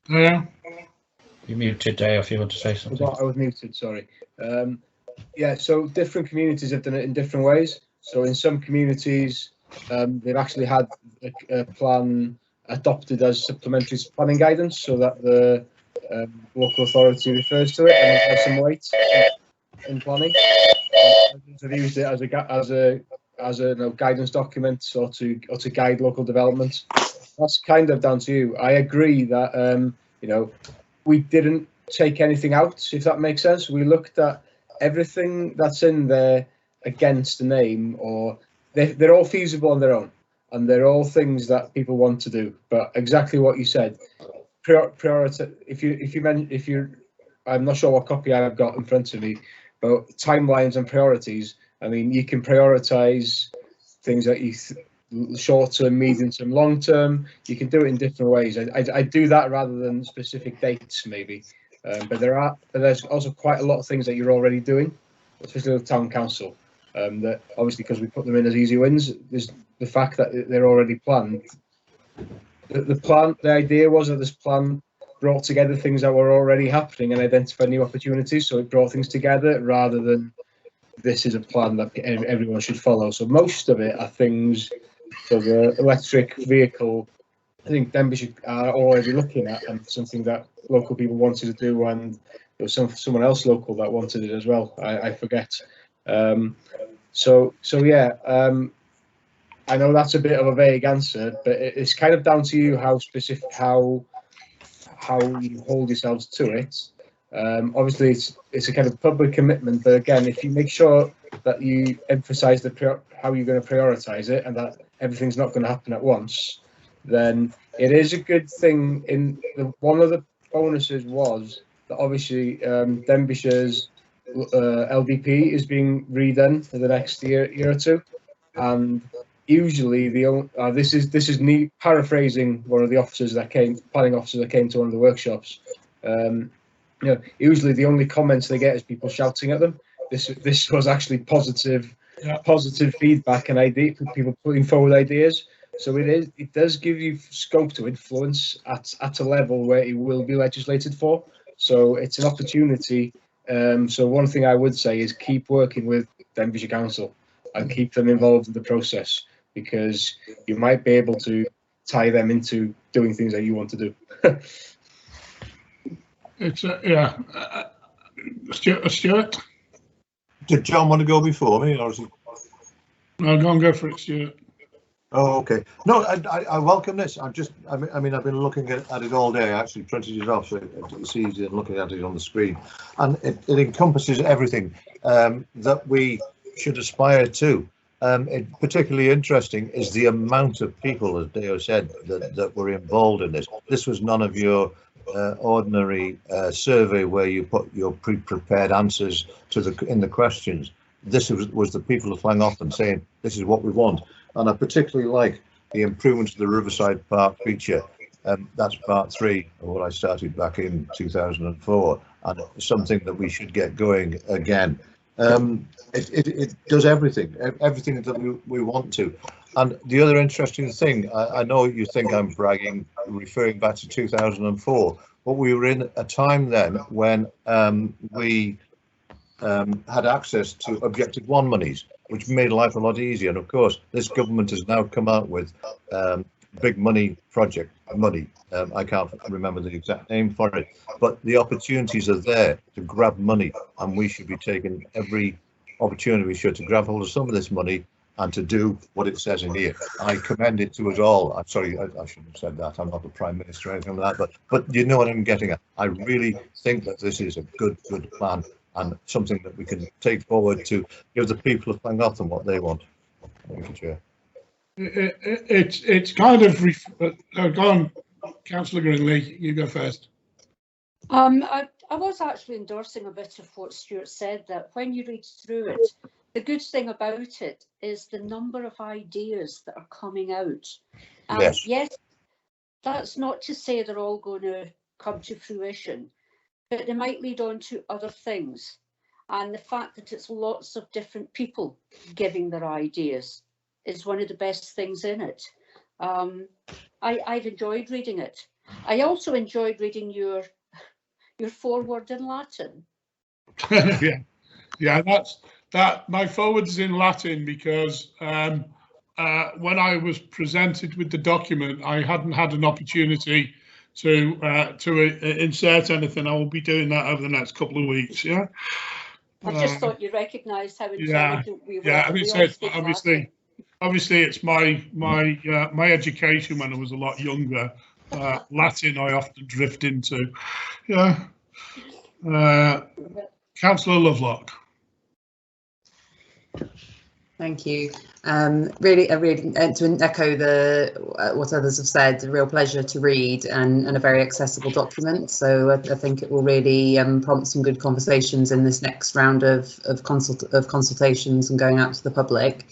Yeah. You muted, Deo, if you want to say something. I was muted, sorry. Yeah, so different communities have done it in different ways. So in some communities, they've actually had a plan adopted as supplementary planning guidance, so that the local authority refers to it and it has some weight in planning. They've used it as a guidance document or to guide local development. That's kind of down to you. I agree that you know, we didn't take anything out, if that makes sense. We looked at everything that's in there against the name, or they're all feasible on their own, and they're all things that people want to do. But exactly what you said, priority. If you, I'm not sure what copy I've got in front of me, but timelines and priorities. I mean, you can prioritize things that you short term, medium term, long term. You can do it in different ways. I do that rather than specific dates, maybe. But there's also quite a lot of things that you're already doing, especially with town council. That obviously, because we put them in as easy wins, there's the fact that they're already planned. The idea was that this plan brought together things that were already happening and identified new opportunities. So it brought things together rather than this is a plan that everyone should follow. So most of it are things. So the electric vehicle, I think Denbighshire are already looking at, and something that local people wanted to do, and there was someone else local that wanted it as well. I forget. So yeah, I know that's a bit of a vague answer, but it's kind of down to you how specific, how you hold yourselves to it. Obviously, it's a kind of public commitment, but again, if you make sure that you emphasise how you're going to prioritise it, and that everything's not going to happen at once, then it is a good thing. One of the bonuses was that obviously Denbigshire's LDP is being redone for the next year or two, and usually this is me paraphrasing one of the planning officers that came to one of the workshops. You know, usually the only comments they get is people shouting at them. This was actually positive feedback and people putting forward ideas. So it does give you scope to influence at a level where it will be legislated for. So it's an opportunity. So one thing I would say is keep working with Denbighshire Council and keep them involved in the process, because you might be able to tie them into doing things that you want to do. It's yeah. Stuart. Did John want to go before me, or is he? I'll go and go for it, Stuart. Oh, okay. No, I welcome this. I mean, I've been looking at it all day. I actually printed it off so it's easier than looking at it on the screen. And it encompasses everything that we should aspire to. Particularly interesting is the amount of people, as Deo said, that were involved in this. This was none of your ordinary survey where you put your pre-prepared answers to in the questions. This was the people of Llangollen saying, this is what we want. And I particularly like the improvement of the Riverside Park feature. That's part 3 of what I started back in 2004, and something that we should get going again. It does everything that we want to. And the other interesting thing, I know you think I'm bragging, referring back to 2004, but we were in a time then when we had access to Objective 1 monies, which made life a lot easier. And of course, this government has now come out with big money project money. I can't remember the exact name for it, but the opportunities are there to grab money, and we should be taking every opportunity we should to grab hold of some of this money and to do what it says in here. I commend it to us all. I'm sorry, I shouldn't have said that. I'm not the Prime Minister or anything like that, but you know what I'm getting at. I really think that this is a good plan, and something that we can take forward to give the people of Llangollen what they want. Thank you, Chair. It's kind of go on, Councillor Grinley, you go first. I was actually endorsing a bit of what Stuart said, that when you read through it, the good thing about it is the number of ideas that are coming out. Yes, that's not to say they're all going to come to fruition, but they might lead on to other things. And the fact that it's lots of different people giving their ideas is one of the best things in it. I've enjoyed reading it. I also enjoyed reading your foreword in Latin. yeah, that my foreword is in Latin because when I was presented with the document, I hadn't had an opportunity to insert anything. I will be doing that over the next couple of weeks. Yeah. I just thought you recognised how intelligent we were. Yeah, I mean, so obviously, it's my education when I was a lot younger. Latin, I often drift into. Yeah. Councillor Lovelock. Thank you. Really, to echo what others have said, a real pleasure to read and a very accessible document. So I think it will really prompt some good conversations in this next round of consultations and going out to the public.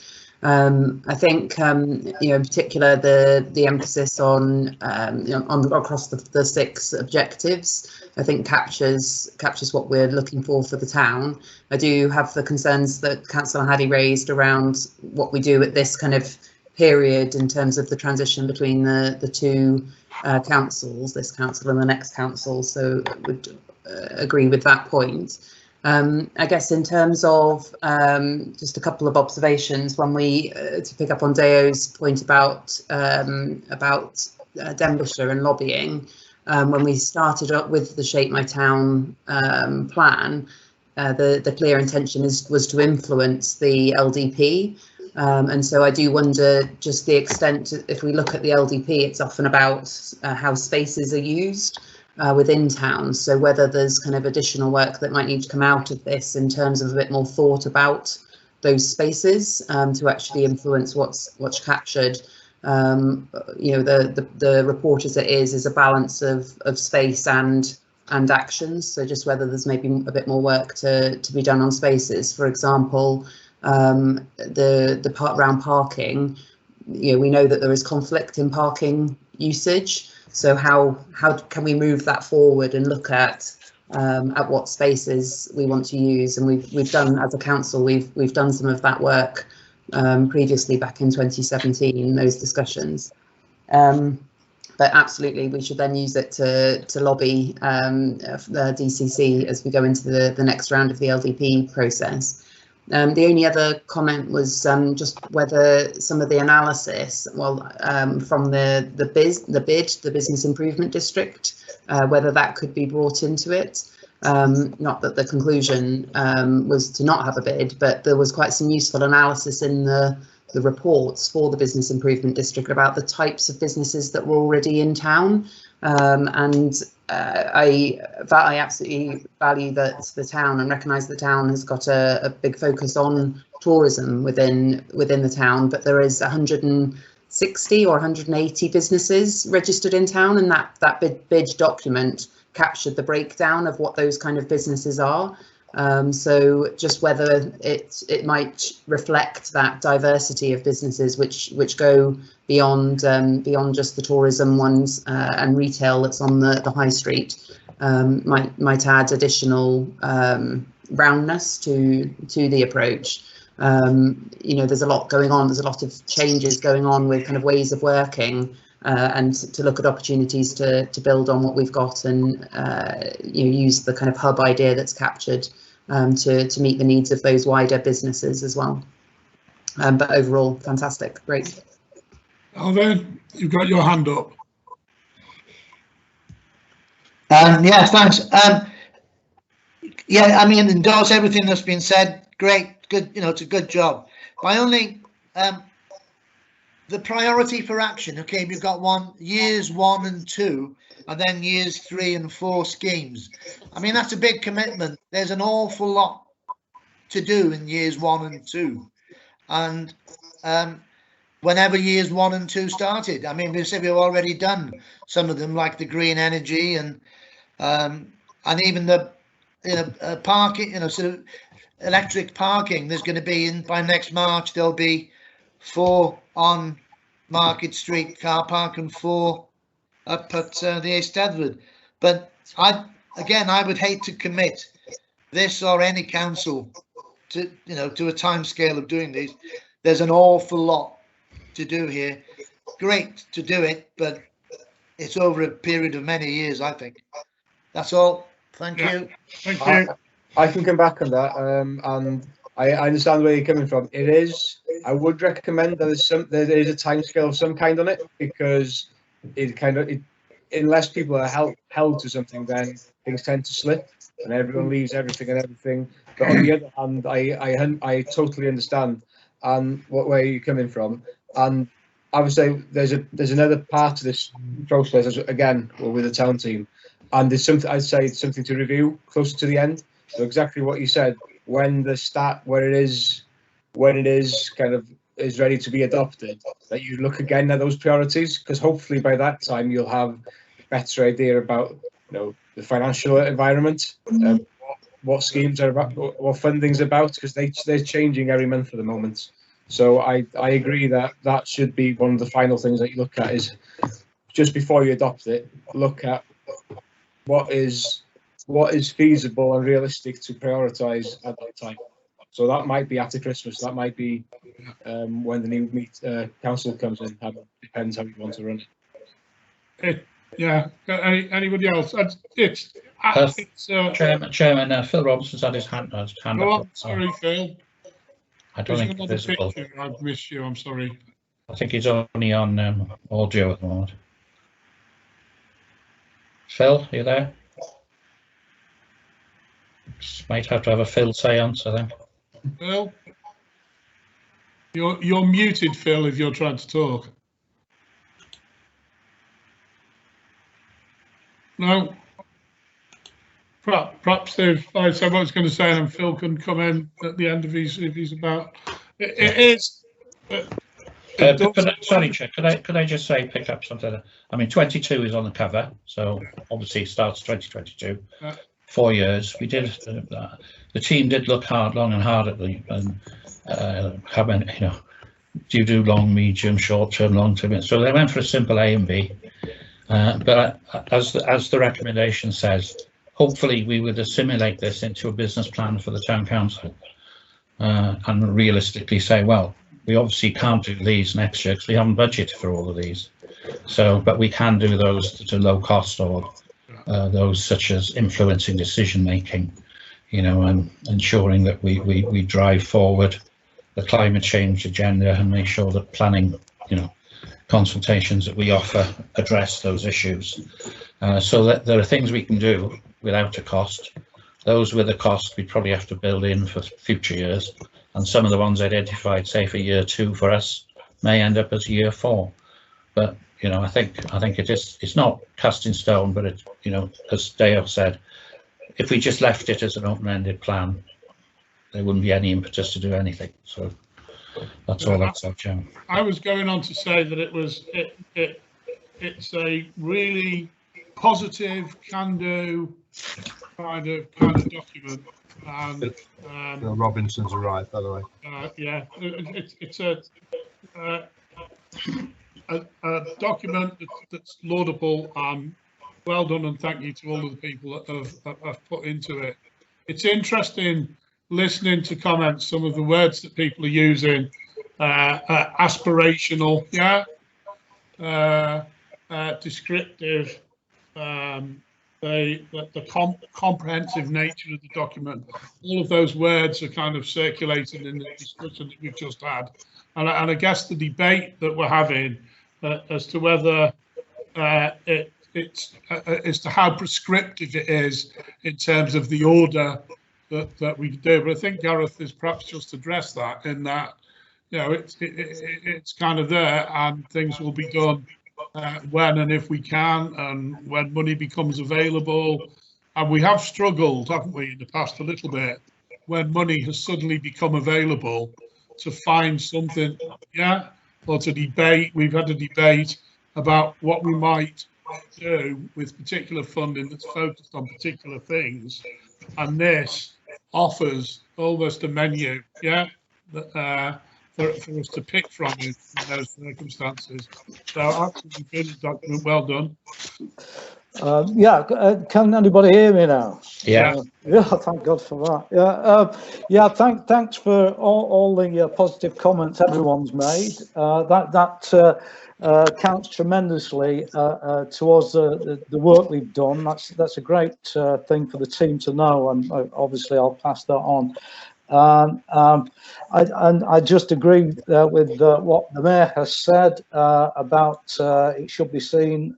I think in particular the emphasis on across the 6 objectives, I think captures what we're looking for the town. I do have the concerns that Councillor Haddy raised around what we do at this kind of period in terms of the transition between the 2 councils, this council and the next council. So I would agree with that point. I guess in terms of just a couple of observations, when we to pick up on Deo's point about Denbighshire and lobbying, when we started up with the Shape My Town plan, the clear intention was to influence the LDP, and so I do wonder just the extent. If we look at the LDP, it's often about how spaces are used within towns, so whether there's kind of additional work that might need to come out of this in terms of a bit more thought about those spaces to actually influence what's captured. The report as it is a balance of space and actions, so just whether there's maybe a bit more work to be done on spaces. For example, the part around parking, we know that there is conflict in parking usage. So how can we move that forward and look at what spaces we want to use? And we've done, as a council, we've done some of that work previously back in 2017, those discussions. But absolutely, we should then use it to lobby the DCC as we go into the next round of the LDP process. The only other comment was just whether some of the analysis, from the Business Improvement District, whether that could be brought into it. Not that the conclusion was to not have a bid, but there was quite some useful analysis in the the reports for the Business Improvement District about the types of businesses that were already in town. I absolutely value that the town, and recognise the town has got a big focus on tourism within the town, but there is 160 or 180 businesses registered in town, and that bid document captured the breakdown of what those kind of businesses are. So just whether it might reflect that diversity of businesses which go beyond just the tourism ones and retail that's on the high street, might add additional roundness to the approach. There's a lot going on. There's a lot of changes going on with kind of ways of working, and to look at opportunities to build on what we've got, and use the kind of hub idea that's captured to meet the needs of those wider businesses as well. But overall, fantastic, great. Alvin, you've got your hand up. Yeah, thanks. Yeah, I mean, endorse everything that's been said. Great, good. It's a good job. My only the priority for action. Okay, we've got years 1 and 2, and then years 3 and 4 schemes. I mean, that's a big commitment. There's an awful lot to do in years 1 and 2, and whenever years 1 and 2 started, I mean, we said we've already done some of them, like the green energy and even the parking, sort of electric parking. There's going to be by next March there'll be 4 on Market Street car park and 4 up at the Eisteddfod. But I would hate to commit this or any council to a time scale of doing these. There's an awful lot to do here. Great to do it, but it's over a period of many years, I think. That's all. Thank you. Thank you. I can come back on that, and I understand where you're coming from. I would recommend that there is a timescale of some kind on it, because unless people are held to something, then things tend to slip and everyone leaves everything and everything. But on the other hand, I totally understand where you're coming from, and I would say there's another part to this process, again, with the town team, and there's something something to review closer to the end. So exactly what you said, when it is kind of is ready to be adopted, that you look again at those priorities, because hopefully by that time you'll have a better idea about the financial environment, what schemes are about, what funding's about, because they're changing every month at the moment. So I agree that should be one of the final things that you look at, is just before you adopt it, look at what is feasible and realistic to prioritise at that time. So that might be after Christmas. That might be when the new council comes in. Depends how you want to run it. Yeah. Anybody else? Chairman, Phil Robinson's had his hand up. Go on, sorry, Phil. I don't think he's visible. I've missed you. I'm sorry. I think he's only on audio at the moment. Phil, are you there? Might have to have a Phil seance, I think. Phil, you're muted, Phil, if you're trying to talk. No. Perhaps if I said what I was going to say, and Phil can come in at the end if he's about. It is. Sorry, Chair, could I just say, pick up something? I mean, 22 is on the cover, so obviously it starts 2022. 4 years. We did. The team did look long and hard at how many, do you do long, medium, short term, long term? So they went for a simple A and B. But as the recommendation says, hopefully we would assimilate this into a business plan for the town council, and realistically say, well, we obviously can't do these next year because we haven't budgeted for all of these. So, but we can do those to low cost, or those such as influencing decision making, and ensuring that we drive forward the climate change agenda and make sure that planning, consultations that we offer address those issues. So that there are things we can do without a cost. Those with a cost we probably have to build in for future years, and some of the ones identified, say for year 2 for us, may end up as year 4. But you know, I think it's not cast in stone, but it, you know, as Dale said, if we just left it as an open-ended plan, there wouldn't be any impetus to do anything. So that's all that's up, Chairman. I was going on to say that it's a really positive, can-do kind of document, and Robinson's arrived, by the way. yeah, it's a document that's laudable and well done, and thank you to all of the people that have put into it. It's interesting listening to comments, some of the words that people are using, aspirational, yeah, descriptive, the comprehensive nature of the document. All of those words are kind of circulating in the discussion that we've just had, and I guess the debate that we're having as to whether it's as to how prescriptive it is in terms of the order that we do. But I think Gareth has perhaps just addressed that, in that, you know, it's kind of there, and things will be done when and if we can, and when money becomes available. And we have struggled, haven't we, in the past a little bit, when money has suddenly become available, to find something, yeah, or to debate. We've had a debate about what we might do with particular funding that's focused on particular things, and this offers almost a menu, yeah, for us to pick from in those circumstances. So absolutely good document, well done. Can anybody hear me now? Yeah. Yeah, thank God for that. Yeah, thanks for all the positive comments everyone's made. That counts tremendously towards the work we've done. That's a great thing for the team to know, and obviously I'll pass that on. I just agree with what the Mayor has said about it should be seen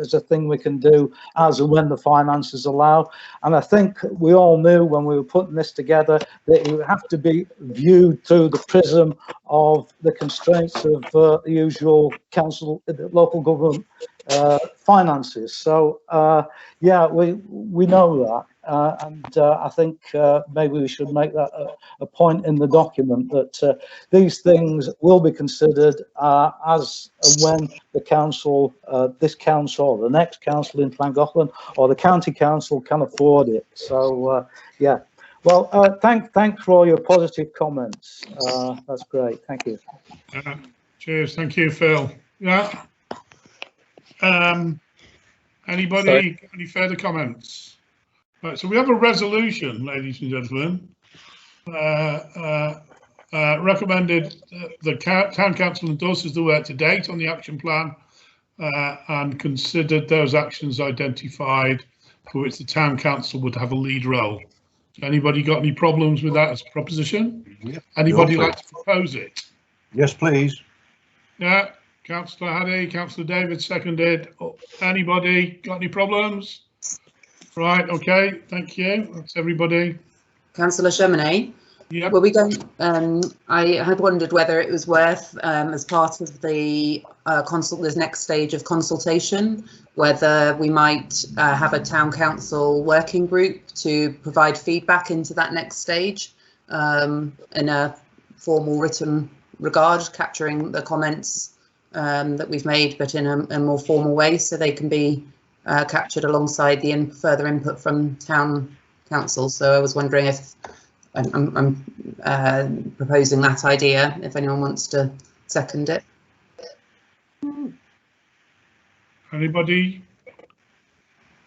as a thing we can do as and when the finances allow. And I think we all knew when we were putting this together that it would have to be viewed through the prism of the constraints of the usual council, local government finances. So yeah, we know that. And I think maybe we should make that a point in the document, that these things will be considered as and when the council, this council, or the next council in Llangollen, or the county council can afford it. So yeah, well, thanks for all your positive comments. That's great. Thank you. Cheers. Thank you, Phil. Yeah. Anybody got any further comments? Right, so we have a resolution, ladies and gentlemen, recommended the Town Council endorses the work to date on the action plan and considered those actions identified for which the Town Council would have a lead role. Anybody got any problems with that as a proposition? Yep. Anybody like to propose it? Yes, please. Yeah, Councillor Haddy, Councillor David seconded. Anybody got any problems? Right, okay, thank you. That's everybody. Councillor Cheminade? Yep. Were we going, I had wondered whether it was worth, as part of the this next stage of consultation, whether we might have a town council working group to provide feedback into that next stage in a formal written regard, capturing the comments that we've made, but in a more formal way, so they can be captured alongside the further input from town council. So I was wondering if I'm proposing that idea, if anyone wants to second it. Anybody?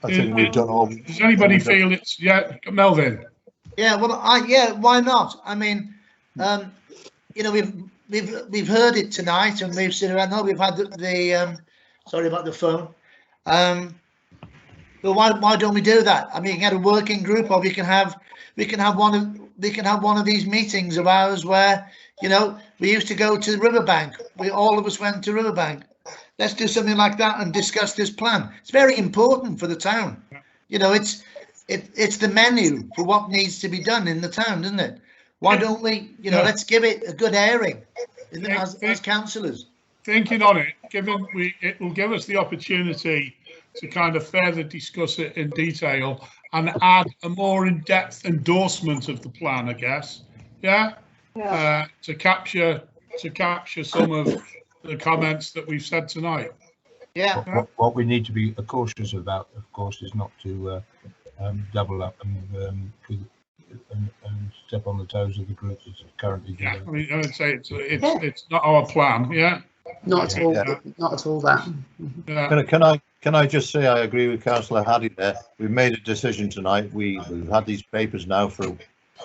I think we've done all. Does anybody feel it's, yeah, Melvin? Yeah, well, yeah, why not? I mean, you know, we've heard it tonight, and we've seen around. No, we've had the sorry about the phone. But why don't we do that? I mean, you can get a working group, or we can have one of these meetings of ours where, you know, we used to go to Riverbank. All of us went to Riverbank. Let's do something like that and discuss this plan. It's very important for the town. You know, it's the menu for what needs to be done in the town, isn't it? Why don't we, let's give it a good airing as councillors. Thinking on it, it will give us the opportunity to kind of further discuss it in detail and add a more in-depth endorsement of the plan, I guess. Yeah. To capture some of the comments that we've said tonight. Yeah. What we need to be cautious about, of course, is not to double up and step on the toes of the group that's currently doing. Yeah, I mean, I would say it's not our plan. Yeah. Not at all. Yeah. Not at all that. Yeah. Can I just say I agree with Councillor Haddy there. We've made a decision tonight. We've had these papers now for a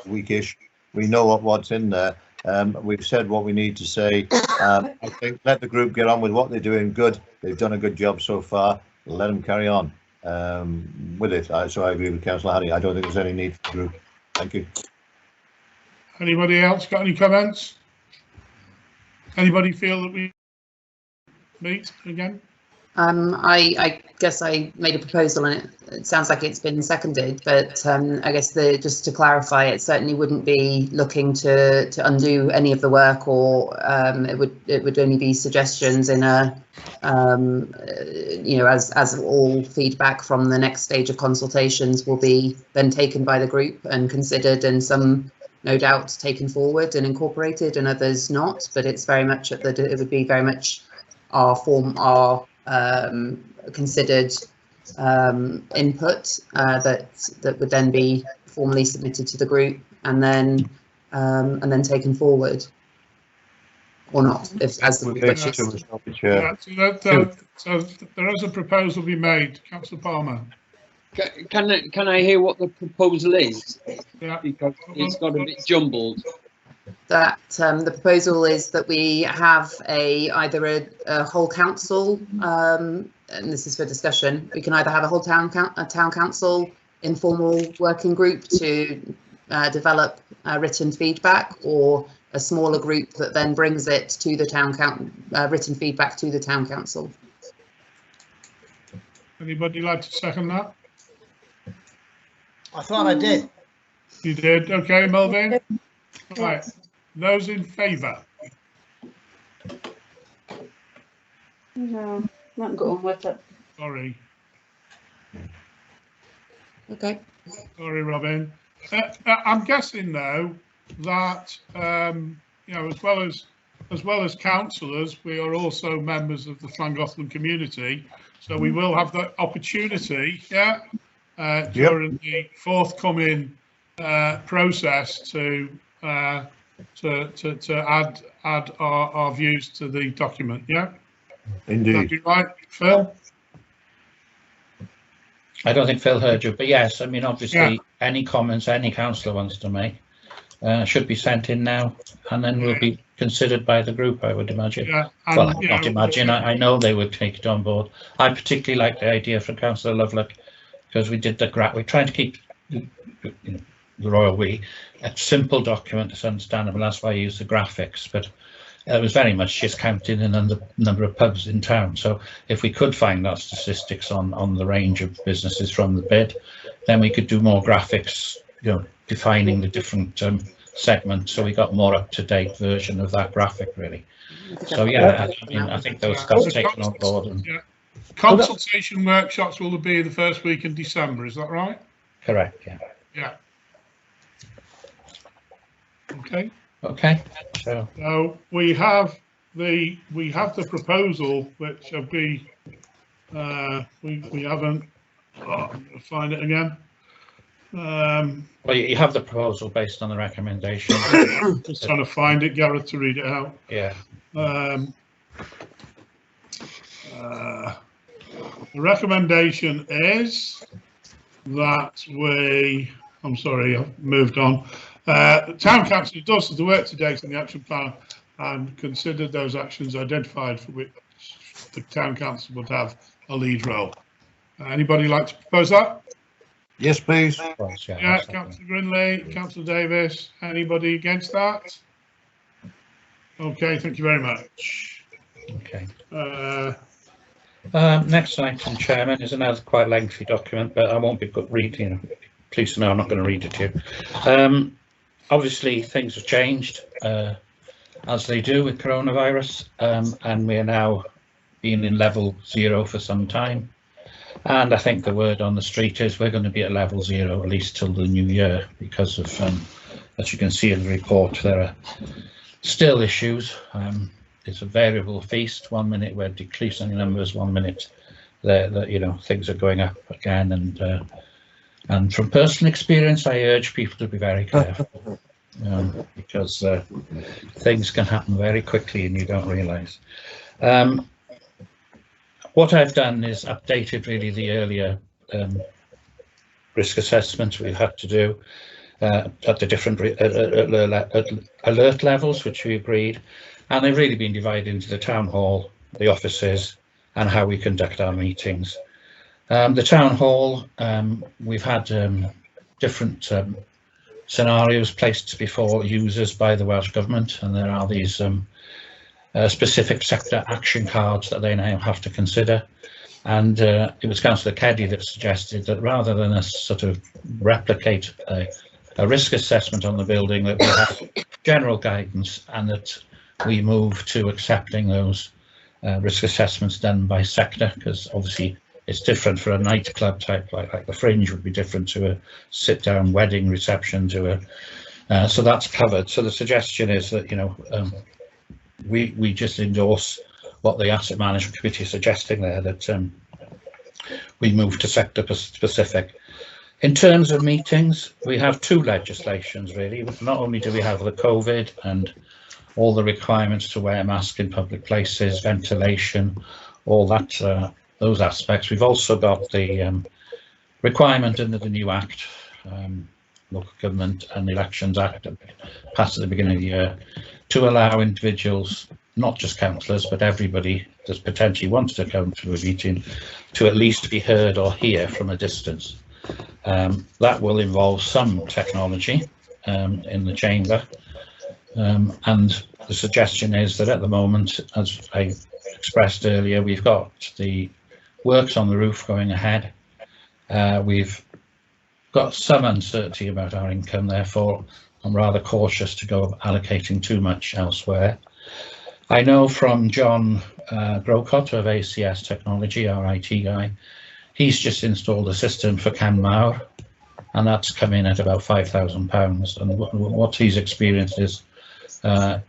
weekish. We know what's in there. We've said what we need to say. I think let the group get on with what they're doing. Good. They've done a good job so far. Let them carry on with it. So I agree with Councillor Haddy. I don't think there's any need for the group. Thank you. Anybody else got any comments? Anybody feel that we meet again? I guess I made a proposal and it sounds like it's been seconded, but I guess just to clarify, it certainly wouldn't be looking to undo any of the work, or it would only be suggestions in a as all feedback from the next stage of consultations will be then taken by the group and considered, and some no doubt taken forward and incorporated and others not, but it's very much it would be very much our considered input that would then be formally submitted to the group and then taken forward, or not, if as the so there is a proposal to be made. Councillor Palmer. Can I hear what the proposal is? Yeah. Because it's got a bit jumbled. That the proposal is that we have either a whole council, and this is for discussion. We can either have a whole town council informal working group to develop written feedback, or a smaller group that then brings it to the written feedback to the town council. Anybody like to second that? I thought I did. You did. Okay, Melvin. Right. Those in favour? No, not going with it. Sorry. Okay. Sorry, Robin. I'm guessing though that as well as councillors, we are also members of the Llangollen community, so we will have the opportunity, during the forthcoming process to add our views to the document. Yeah. Indeed. That'd be right, Phil? I don't think Phil heard you, but yes, I mean, obviously, any comments any councillor wants to make should be sent in now, and then will be considered by the group, I would imagine. Yeah. Well, not imagine, I know they would take it on board. I particularly like the idea from Councillor Lovelock, because we did we're trying to keep the Royal We a simple document that's understandable. That's why I use the graphics, but it was very much just counting in the number of pubs in town. So if we could find that statistics on the range of businesses from the bid, then we could do more graphics, defining the different segments, so we got more up-to-date version of that graphic, really. So yeah, I think that's taken on board. And consultation workshops will be the first week in December, is that right? Correct. Yeah. Yeah. Okay. Okay. So we have the proposal, which will be we haven't find it again. Well, you have the proposal based on the recommendation. Just trying to find it, Gareth, to read it out. Yeah. The recommendation is that I'm sorry, I've moved on. The Town Council does the work to date in the action plan and considered those actions identified for which the Town Council would have a lead role. Anybody like to propose that? Yes, please. Yeah, Councillor Grinley, Councillor Davis. Anybody against that? Okay, thank you very much. Okay. Next item, Chairman, is another quite lengthy document, but I won't be reading. Please know I'm not going to read it to you. Obviously, things have changed as they do with coronavirus, and we are now being in level 0 for some time. And I think the word on the street is we're going to be at level 0 at least till the new year, because of, as you can see in the report, there are still issues. It's a variable feast. 1 minute we're decreasing numbers, 1 minute you know, things are going up again. And from personal experience, I urge people to be very careful, because things can happen very quickly and you don't realise. What I've done is updated really the earlier risk assessments we've had to do at the different alert levels, which we agreed, and they've really been divided into the town hall, the offices, and how we conduct our meetings. The town hall, we've had different scenarios placed before users by the Welsh Government, and there are these specific sector action cards that they now have to consider. And it was Councillor Keddy that suggested that rather than us sort of replicate a risk assessment on the building, that we have general guidance, and that we move to accepting those risk assessments done by sector, because obviously it's different for a nightclub type, like the Fringe would be different to a sit-down wedding reception to a, so that's covered. So the suggestion is that, you know, we just endorse what the Asset Management Committee is suggesting there, that we move to sector specific. In terms of meetings, we have two legislations really. Not only do we have the COVID and all the requirements to wear a mask in public places, ventilation, all that, those aspects, we've also got the requirement under the new Act, Local Government and Elections Act, passed at the beginning of the year, to allow individuals, not just councillors, but everybody that potentially wants to come to a meeting, to at least be heard or hear from a distance. That will involve some technology in the chamber, and the suggestion is that at the moment, as I expressed earlier, we've got the works on the roof going ahead. We've got some uncertainty about our income, therefore I'm rather cautious to go allocating too much elsewhere. I know from John Grocott of ACS Technology, our IT guy, he's just installed a system for Canmawr, and that's come in at about £5,000. And what he's experienced is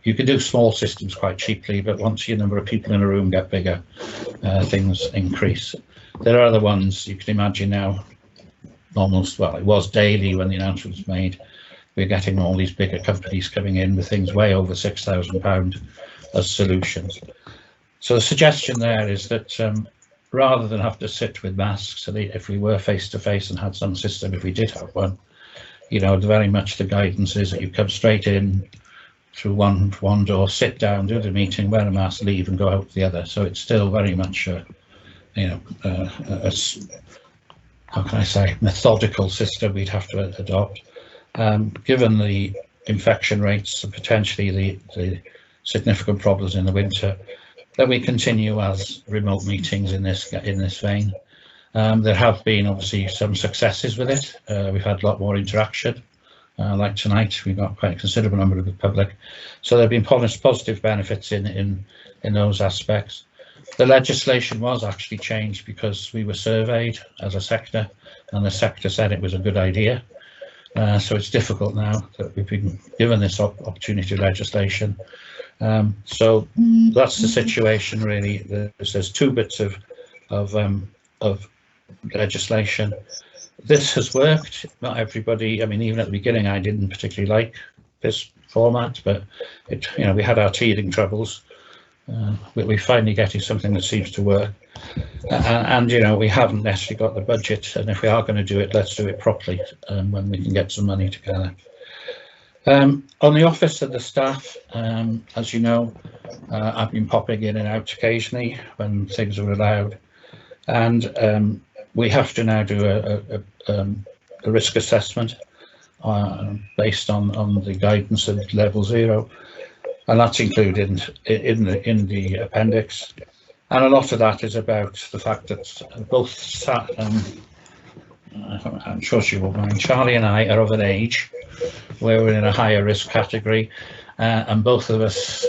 you can do small systems quite cheaply, but once your number of people in a room get bigger, things increase. There are other ones you can imagine now, almost, well, it was daily when the announcement was made. We're getting all these bigger companies coming in with things way over £6,000 as solutions. So the suggestion there is that rather than have to sit with masks, if we were face to face and had some system, if we did have one, you know, very much the guidance is that you come straight in through one door, sit down, do the meeting, wear a mask, leave, and go out the other. So it's still very much, you know, how can I say, methodical system we'd have to adopt. Given the infection rates and potentially the significant problems in the winter, that we continue as remote meetings in this vein. There have been obviously some successes with it. We've had a lot more interaction. Like tonight, we've got quite a considerable number of the public. So there have been positive benefits in those aspects. The legislation was actually changed because we were surveyed as a sector, and the sector said it was a good idea. So it's difficult now that we've been given this opportunity of legislation. So that's the situation really. There's two bits of legislation. This has worked. Not everybody, I mean, even at the beginning, I didn't particularly like this format, but it, you know, we had our teething troubles. We're finally getting something that seems to work, and you know, we haven't necessarily got the budget, and if we are going to do it, let's do it properly when we can get some money together. On the office of the staff, as you know, I've been popping in and out occasionally when things are allowed, and we have to now do a risk assessment based on the guidance of level 0. And that's included in the appendix, and a lot of that is about the fact that both I'm sure she will mind, Charlie and I are of an age we're in a higher risk category, and both of us,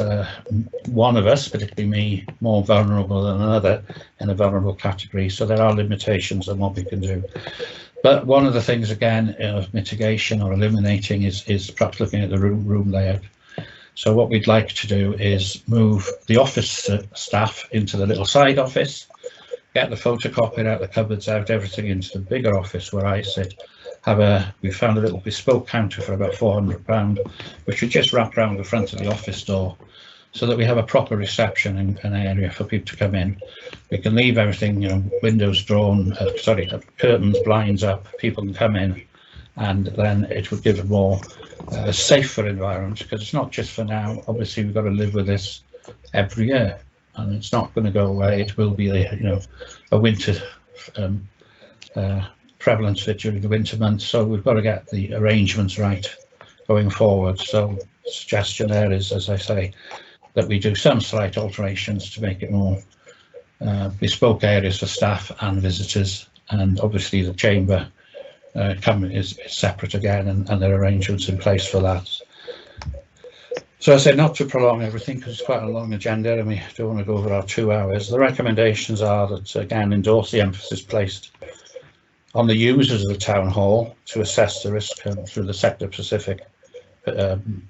one of us, particularly me, more vulnerable than another in a vulnerable category. So there are limitations on what we can do. But one of the things, again, of mitigation or eliminating is perhaps looking at the room layout. So what we'd like to do is move the office staff into the little side office, get the photocopier out, the cupboards out, everything into the bigger office where I sit. We found a little bespoke counter for about £400, which we just wrap around the front of the office door, so that we have a proper reception and an area for people to come in. We can leave everything, you know, windows drawn, curtains, blinds up, people can come in, and then it would give a more safer environment, because it's not just for now. Obviously, we've got to live with this every year, and it's not going to go away. It will be, a winter prevalence fit during the winter months, so we've got to get the arrangements right going forward. So the suggestion there is, as I say, that we do some slight alterations to make it more bespoke areas for staff and visitors, and obviously the chamber is separate again, and there are arrangements in place for that. So I say, not to prolong everything, because it's quite a long agenda and we don't want to go over our 2 hours. The recommendations are that, again, endorse the emphasis placed on the users of the town hall to assess the risk through the sector-specific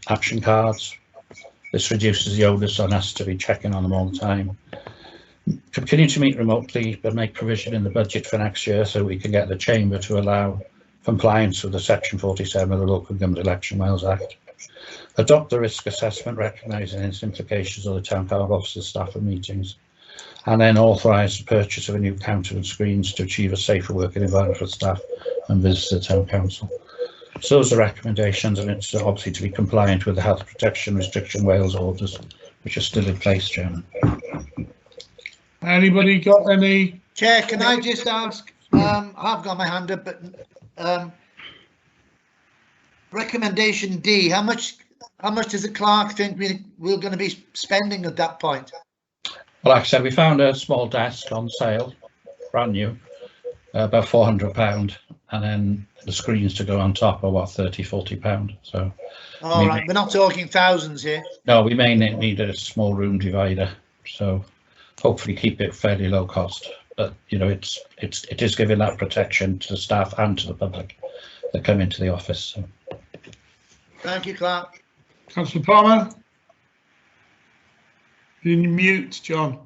action cards. This reduces the onus on us to be checking on them all the time. Continue to meet remotely, but make provision in the budget for next year so we can get the chamber to allow compliance with the Section 47 of the Local Government Election Wales Act. Adopt the risk assessment, recognising its implications on the town card officers, staff and meetings, and then authorise the purchase of a new counter and screens to achieve a safer working environment for staff and visitors to the town council. So those are recommendations, and it's obviously to be compliant with the Health Protection Restriction Wales orders, which are still in place, Chairman. Anybody got any? Chair, can I just ask, I've got my hand up, but recommendation D, how much does the clerk think we're going to be spending at that point? Well, like I said, we found a small desk on sale, brand new, about £400, and then the screens to go on top are what, £30–40. So all right, we're not talking thousands here. No, we may need a small room divider, so hopefully keep it fairly low cost. But it is giving that protection to the staff and to the public that come into the office. So. Thank you, Clerk. Councillor Palmer. You mute, John.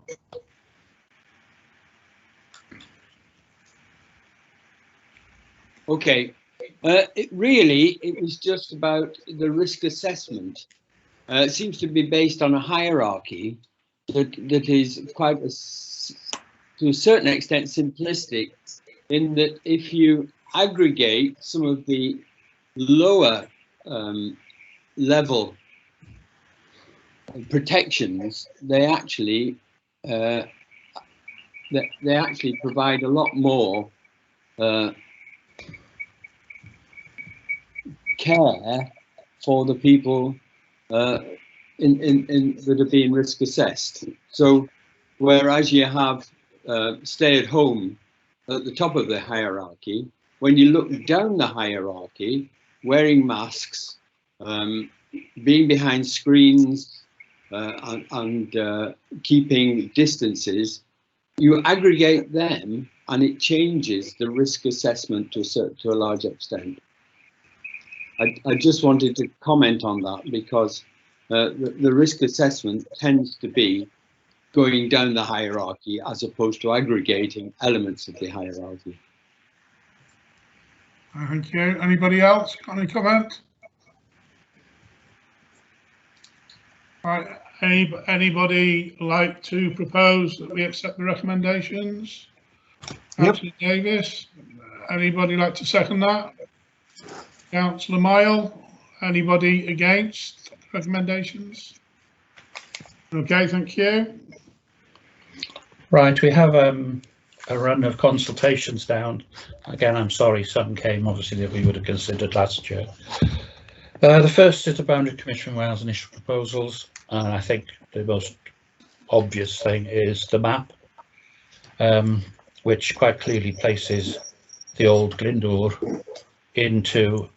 Okay, it was just about the risk assessment. It seems to be based on a hierarchy that is quite, to a certain extent, simplistic, in that if you aggregate some of the lower level protections, they actually provide a lot more care for the people that are being risk assessed. So whereas you have stay at home at the top of the hierarchy, when you look down the hierarchy, wearing masks, being behind screens, and keeping distances, you aggregate them and it changes the risk assessment to a large extent. I just wanted to comment on that, because the risk assessment tends to be going down the hierarchy as opposed to aggregating elements of the hierarchy. Thank you. Anybody else got any comment? Right. Anybody like to propose that we accept the recommendations? Yep. Councillor Davis. Anybody like to second that? Councillor Mile. Anybody against recommendations? Okay, thank you. Right, we have a run of consultations down. Again, I'm sorry, some came obviously that we would have considered last year. The first is the Boundary Commission Wales initial proposals, and I think the most obvious thing is the map, which quite clearly places the old Glyndŵr into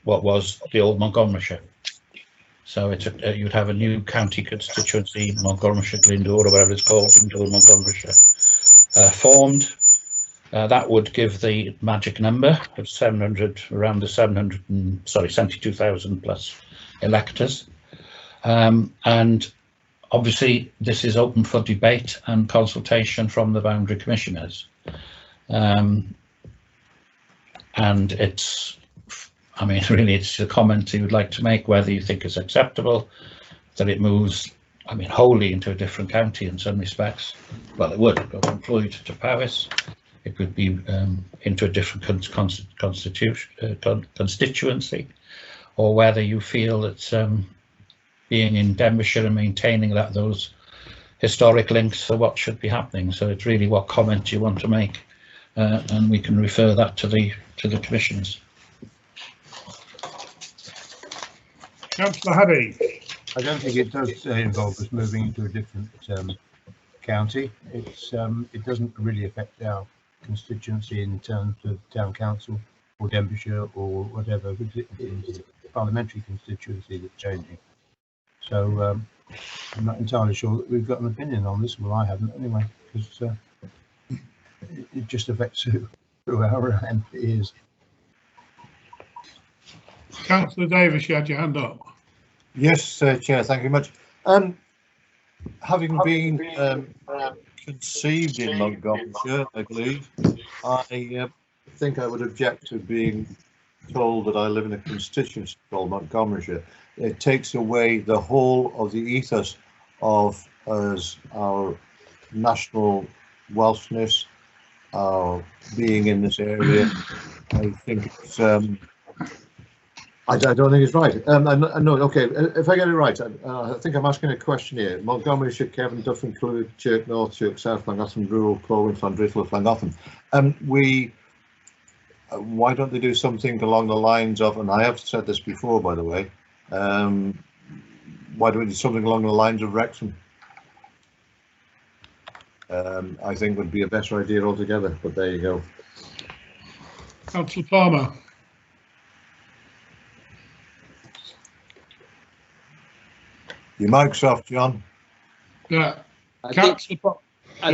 what was the old Montgomeryshire. So it's you'd have a new county constituency, Montgomeryshire, Glyndŵr, or whatever it's called, Glyndŵr, Montgomeryshire, formed. That would give the magic number of 700, around the 72,000 plus electors. And obviously this is open for debate and consultation from the boundary commissioners. And it's, I mean, really it's a comment you would like to make, whether you think it's acceptable that it moves, I mean, wholly into a different county in some respects. Well, it would go from Clwyd to Powys. It would be into a different constituency, or whether you feel that being in Denbighshire and maintaining those historic links are what should be happening. So it's really what comment you want to make, and we can refer that to the commissioners. Councillor Haddy. I don't think it does involve us moving into a different county. It doesn't really affect our constituency in terms of town council or Denbighshire or whatever. It's a parliamentary constituency that's changing. So I'm not entirely sure that we've got an opinion on this. Well, I haven't anyway, because it just affects who our MP is. Councillor Davis, you had your hand up. Yes, Chair, thank you very much. Having been conceived in Montgomeryshire, I believe, I think I would object to being told that I live in a constituency called Montgomeryshire. It takes away the whole of the ethos of our national Welshness, our being in this area. I think it's I don't think it's right. No, okay, if I get it right, I think I'm asking a question here. Montgomeryshire, Kevin, Duffin, Clwyd, Chirk North, Chirk South, Llangollen, Rural, Corwin, Llandrillo, Llangollen. Why don't they do something along the lines of, and I have said this before, by the way, why don't we do something along the lines of Wrexham? I think would be a better idea altogether, but there you go. Councillor Palmer. Your mic's off, John. Yeah. I Yeah.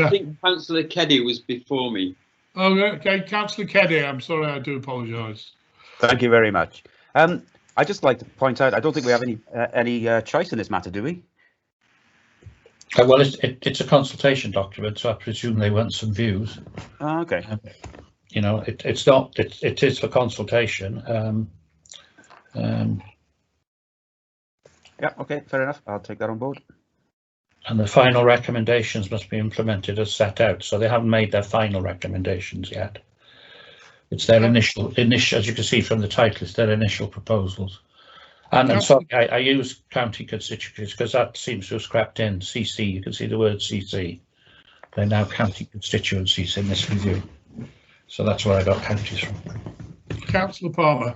think Councillor Keddy was before me. Oh, okay, Councillor Keddy, I'm sorry, I do apologise. Thank you very much. I'd just like to point out, I don't think we have any choice in this matter, do we? Well, it's a consultation document, so I presume they want some views. Oh, okay. You know, it's not. It is for consultation. Yeah. Okay. Fair enough. I'll take that on board. And the final recommendations must be implemented as set out. So they haven't made their final recommendations yet. It's their initial, as you can see from the title, it's their initial proposals. And sorry, I use county constituencies because that seems to have crept in. CC, you can see the word CC. They're now county constituencies in this review. So that's where I got counties from. Councillor Palmer.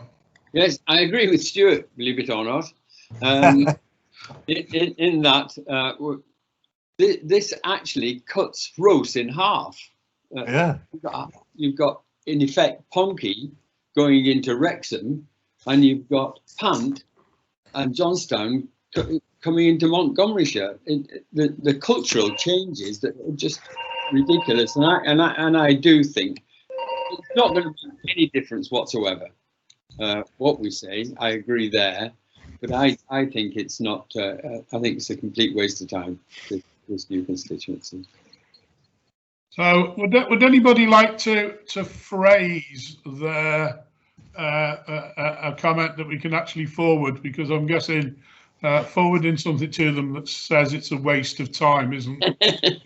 Yes, I agree with Stuart, believe it or not. In that this actually cuts Rose in half. Yeah. You've got in effect Ponky going into Wrexham, and you've got Pant and Johnstown coming into Montgomeryshire. The cultural changes that are just ridiculous, and I do think it's not going to make any difference whatsoever. What we say, I agree there, but I think it's not. I think it's a complete waste of time, this new constituency. So, would anybody like to phrase their a comment that we can actually forward? Because I'm guessing forwarding something to them that says it's a waste of time isn't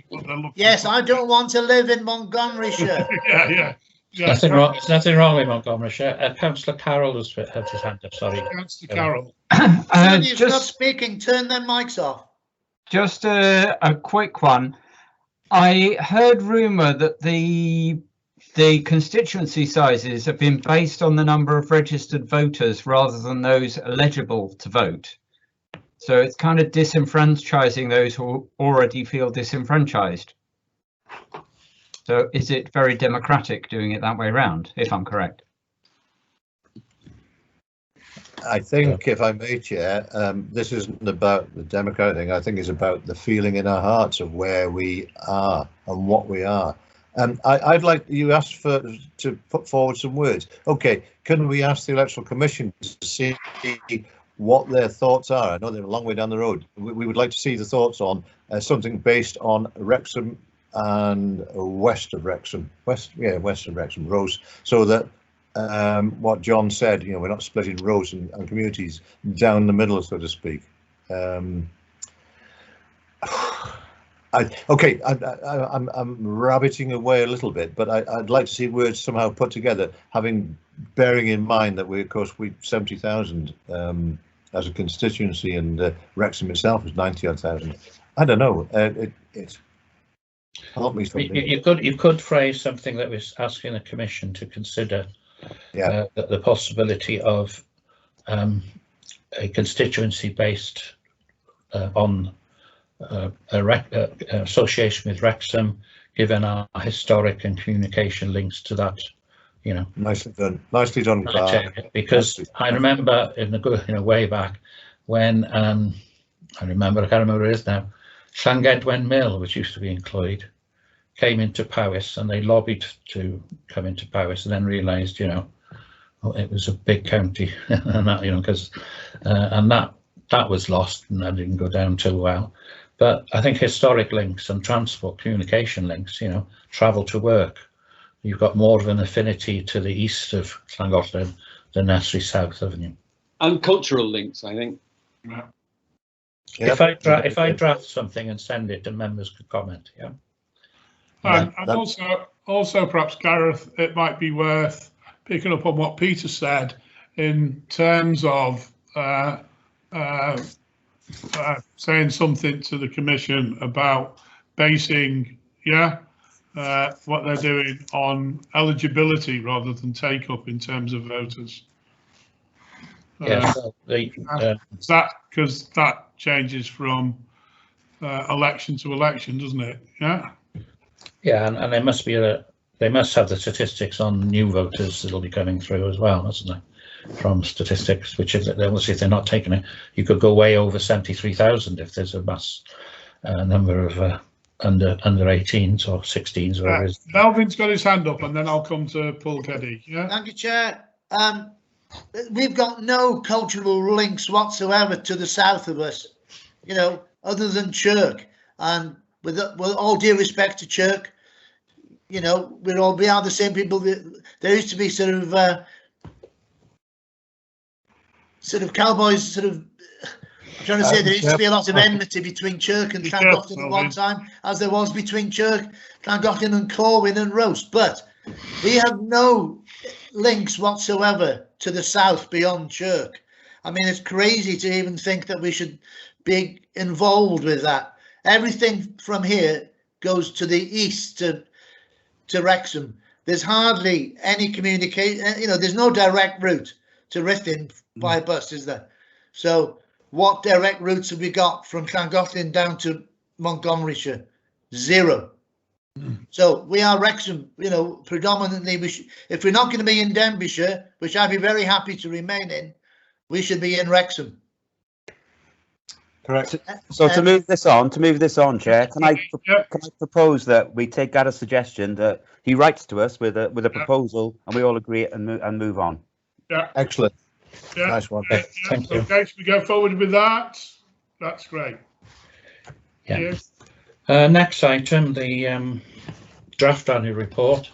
what they're looking Yes, for. I don't want to live in Montgomeryshire. Yeah. There's nothing wrong with Montgomeryshire. Councillor Carroll has his hand up. Sorry, Councillor Carroll. Somebody's not speaking. Turn their mics off. Just a quick one. I heard rumour that the constituency sizes have been based on the number of registered voters rather than those eligible to vote. So it's kind of disenfranchising those who already feel disenfranchised. So is it very democratic doing it that way around, if I'm correct? I think, if I may, Chair, this isn't about the Democratic thing. I think it's about the feeling in our hearts of where we are and what we are. I'd like, you asked to put forward some words. Okay, can we ask the Electoral Commission to see what their thoughts are? I know they're a long way down the road. We would like to see the thoughts on something based on Wrexham and west of Wrexham, west of Wrexham, Rose, so that what John said, we're not splitting roads and communities down the middle, so to speak. I'm rabbiting away a little bit, but I'd like to see words somehow put together, bearing in mind that we 70,000 as a constituency, and Wrexham itself is 90,000. I don't know. It's help me something. You could phrase something that was asking the Commission to consider the possibility of a constituency based on association with Wrexham, given our historic and communication links to that, Nicely done, Clark. Because I remember way back when I can't remember where it is now, Llangedwen Mill, which used to be in Clwyd, came into Powys, and they lobbied to come into Powys, and then realised, it was a big county, and that, because and that was lost, and that didn't go down too well. But I think historic links and transport communication links, travel to work, you've got more of an affinity to the east of Llangollen than necessarily south, haven't you? And cultural links, I think. Yeah. If I draft something and send it, and members could comment, And also perhaps, Gareth, it might be worth picking up on what Peter said in terms of saying something to the Commission about basing, what they're doing on eligibility rather than take up in terms of voters. Because that changes from election to election, doesn't it? Yeah, and there must be they must have the statistics on new voters that'll be coming through as well, mustn't they? From statistics, which is obviously if they're not taking it, you could go way over 73,000 if there's a mass number of under 18s or 16s, whatever it is. Melvin's got his hand up, and then I'll come to Paul Keddy. Thank you, Chair. We've got no cultural links whatsoever to the south of us, other than Chirk. And with all due respect to Chirk, we are the same people. There used to be sort of cowboys, I'm trying to say there used to be a lot of enmity between Chirk and Llangollen at one time, as there was between Chirk, Llangollen and Corwin and Roast. But we have no links whatsoever to the south beyond Chirk. I mean, it's crazy to even think that we should be involved with that. Everything from here goes to the east to Wrexham. There's hardly any communication. There's no direct route to Ruthin by bus, is there? So what direct routes have we got from Llangollen down to Montgomeryshire? Zero. So we are Wrexham, predominantly. If we're not going to be in Denbighshire, which I'd be very happy to remain in, we should be in Wrexham. Correct. So to move this on, Chair, can I propose that we take Gareth's suggestion that he writes to us with a proposal, and we all agree and move on. Yeah. Excellent. Yeah. Nice one. Thank you. Okay, so we go forward with that. That's great. Yeah. Next item, the draft annual report.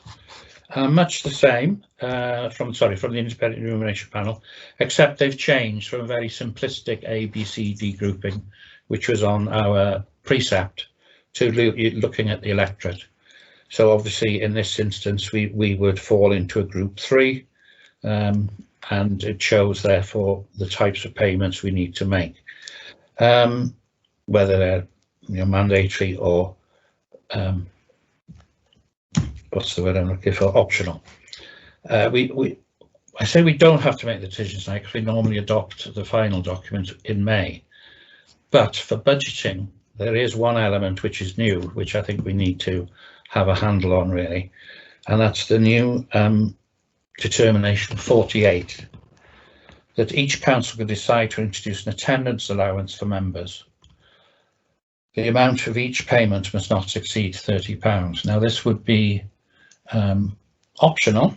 Much the same from the Independent Remuneration Panel, except they've changed from a very simplistic A, B, C, D grouping, which was on our precept, to looking at the electorate. So obviously in this instance we would fall into a group 3, and it shows therefore the types of payments we need to make, whether they're mandatory or what's the word I'm looking for, optional. I say we don't have to make the decisions now because we normally adopt the final document in May, but for budgeting there is one element which is new, which I think we need to have a handle on really, and that's the new determination 48. that each council could decide to introduce an attendance allowance for members. The amount of each payment must not exceed £30. Now, this would be optional,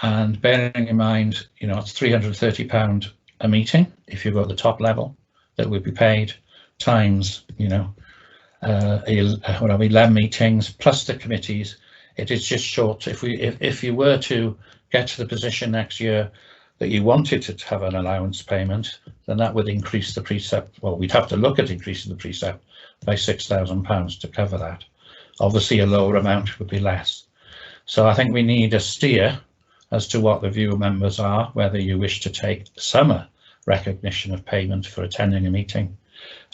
and bearing in mind, you know, it's £330 a meeting if you go at the top level that would be paid, times, you know, 11 meetings plus the committees. It is just short. If you were to get to the position next year that you wanted to have an allowance payment, then that would increase the precept. Well, we'd have to look at increasing the precept by £6,000 to cover that. Obviously, a lower amount would be less. So I think we need a steer as to what the view of members are, whether you wish to take some recognition of payment for attending a meeting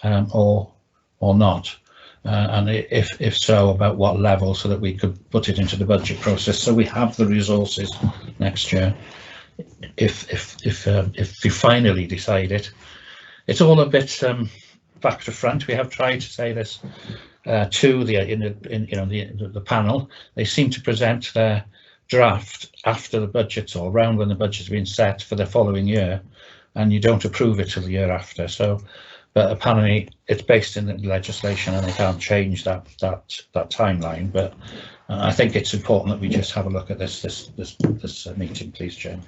or not. And if so, about what level, so that we could put it into the budget process, so we have the resources next year. If you finally decide it, it's all a bit back to front. We have tried to say this to the panel. They seem to present their draft after the budget's or around when the budget's been set for the following year, and you don't approve it till the year after. So, but apparently it's based in the legislation and they can't change that timeline. But I think it's important that we just have a look at this meeting, please, Jane.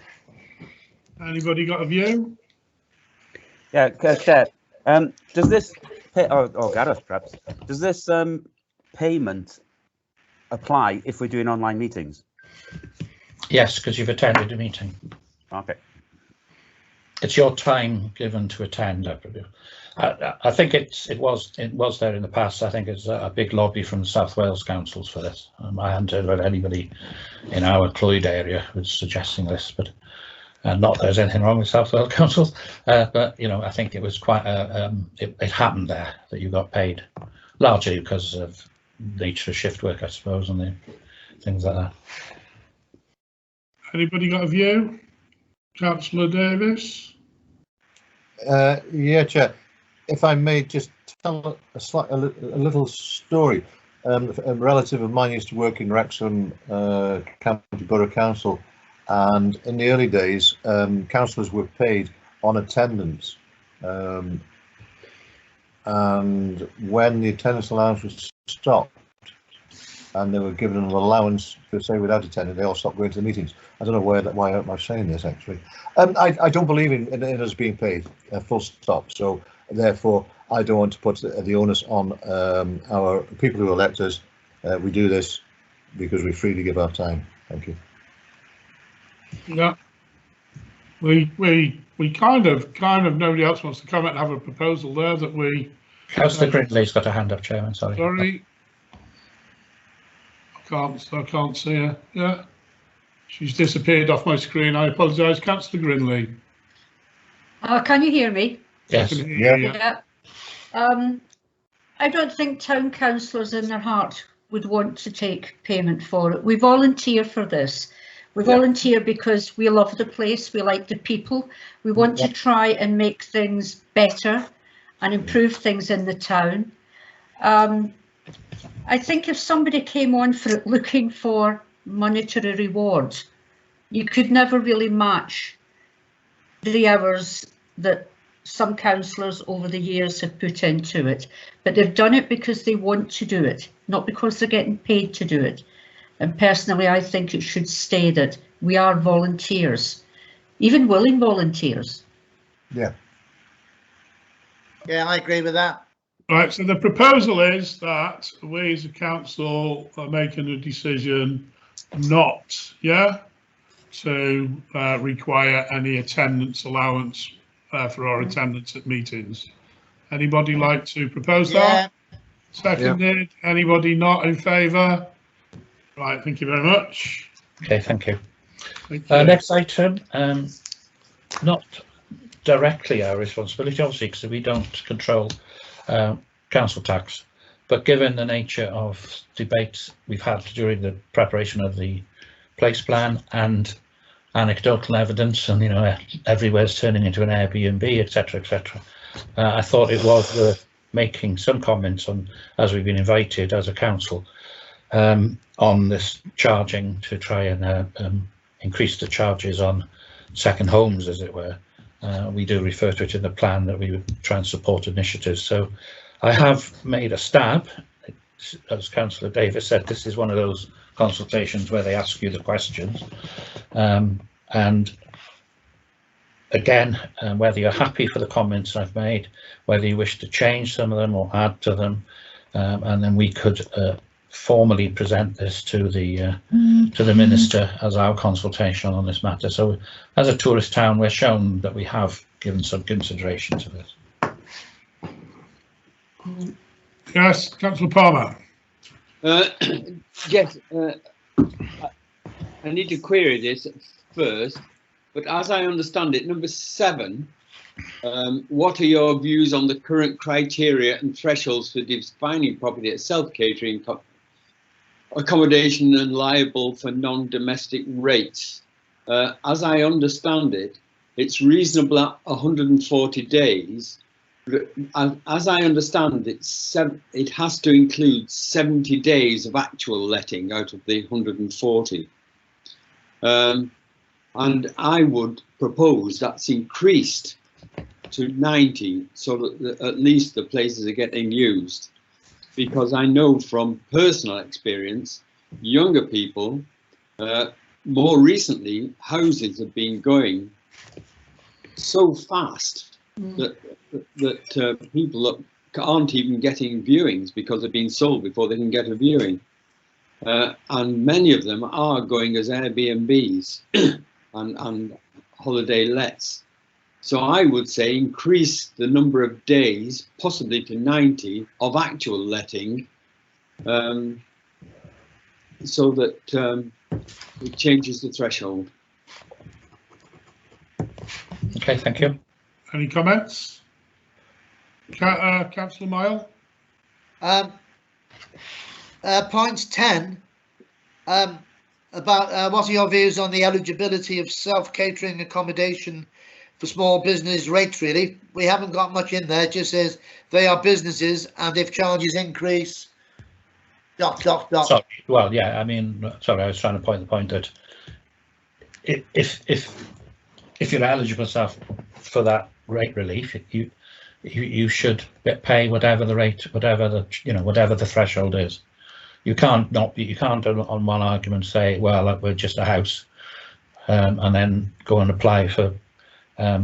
Anybody got a view? Yeah, Chair. Does this or Gareth perhaps, does this payment apply if we're doing online meetings? Yes, because you've attended a meeting. Okay. It's your time given to attend. I think it was there in the past. I think it's a big lobby from the South Wales councils for this. I hadn't heard about anybody in our Clwyd area who's suggesting this, but not that there's anything wrong with South Wales councils. But you know, I think it was quite it happened there that you got paid, largely because of nature of shift work, I suppose, and the things like that. Anybody got a view? Councillor Davis? Yeah, Chair. If I may just tell a little story. A relative of mine used to work in Wrexham County Borough Council, and in the early days, councillors were paid on attendance. And when the attendance allowance was stopped, and they were given an allowance to say without attending, they all stopped going to the meetings. I don't know why am I saying this actually. I don't believe in us being paid, full stop. So therefore, I don't want to put the onus on our people who elect us. We do this because we freely give our time. Thank you. Yeah, we kind of nobody else wants to come and have a proposal there that we. Councillor Gridley's got a hand up, Chairman. Sorry. Sorry. I can't see her. Yeah, she's disappeared off my screen. I apologise, Councillor Grinley. Can you hear me? Yes. Yeah. I don't think town councillors in their heart would want to take payment for it. We volunteer for this. We volunteer because we love the place, we like the people, we want to try and make things better and improve things in the town. I think if somebody came on for it looking for monetary rewards, you could never really match the hours that some councillors over the years have put into it. But they've done it because they want to do it, not because they're getting paid to do it. And personally, I think it should stay that we are volunteers, even willing volunteers. Yeah. Yeah, I agree with that. Right, so the proposal is that we as a council are making a decision not, to require any attendance allowance for our attendance at meetings. Anybody like to propose that? Seconded. Anybody not in favour? Right, thank you very much. Okay, thank you. Thank you. Next item, not directly our responsibility, obviously, because we don't control council tax, but given the nature of debates we've had during the preparation of the place plan and anecdotal evidence, and everywhere's turning into an Airbnb, etc., I thought it was worth making some comments on, as we've been invited as a council, on this charging to try and increase the charges on second homes, as it were. We do refer to it in the plan that we would try and support initiatives. So I have made a stab. As Councillor Davis said, this is one of those consultations where they ask you the questions. And again, whether you're happy for the comments I've made, whether you wish to change some of them or add to them, and then we could formally present this to the Minister as our consultation on this matter. So as a tourist town, we're shown that we have given some consideration to this. Yes, Councillor Palmer. Yes, I need to query this first, but as I understand it, number 7, what are your views on the current criteria and thresholds for defining property as self-catering accommodation and liable for non-domestic rates? As I understand it, it's reasonable at 140 days. As I understand it, it has to include 70 days of actual letting out of the 140. And I would propose that's increased to 90, so that at least the places are getting used. Because I know from personal experience, younger people, more recently, houses have been going so fast that people aren't even getting viewings because they've been sold before they can get a viewing. And many of them are going as Airbnbs and holiday lets. So I would say increase the number of days, possibly to 90, of actual letting, so that it changes the threshold. Okay, thank you. Any comments? Councillor Mile? Point 10, about what are your views on the eligibility of self-catering accommodation for small business rates? Really, we haven't got much in there. It just says they are businesses, and if charges increase, ... Sorry, well, yeah, I mean, sorry, I was trying to point the point that if you're eligible for that rate relief, you should pay whatever the rate, whatever the threshold is. You can't on one argument say, well, we're just a house, and then go and apply for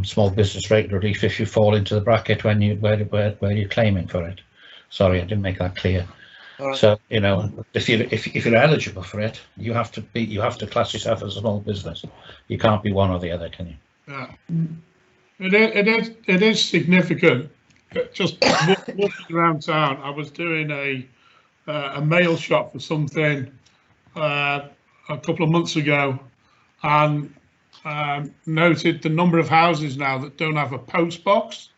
small business rate relief if you fall into the bracket where you're claiming for it. Sorry, I didn't make that clear. Right. So if you're eligible for it, you have to class yourself as a small business. You can't be one or the other, can you? Yeah, it is significant. Just walking around town, I was doing a mail shop for something a couple of months ago, and noted the number of houses now that don't have a post box,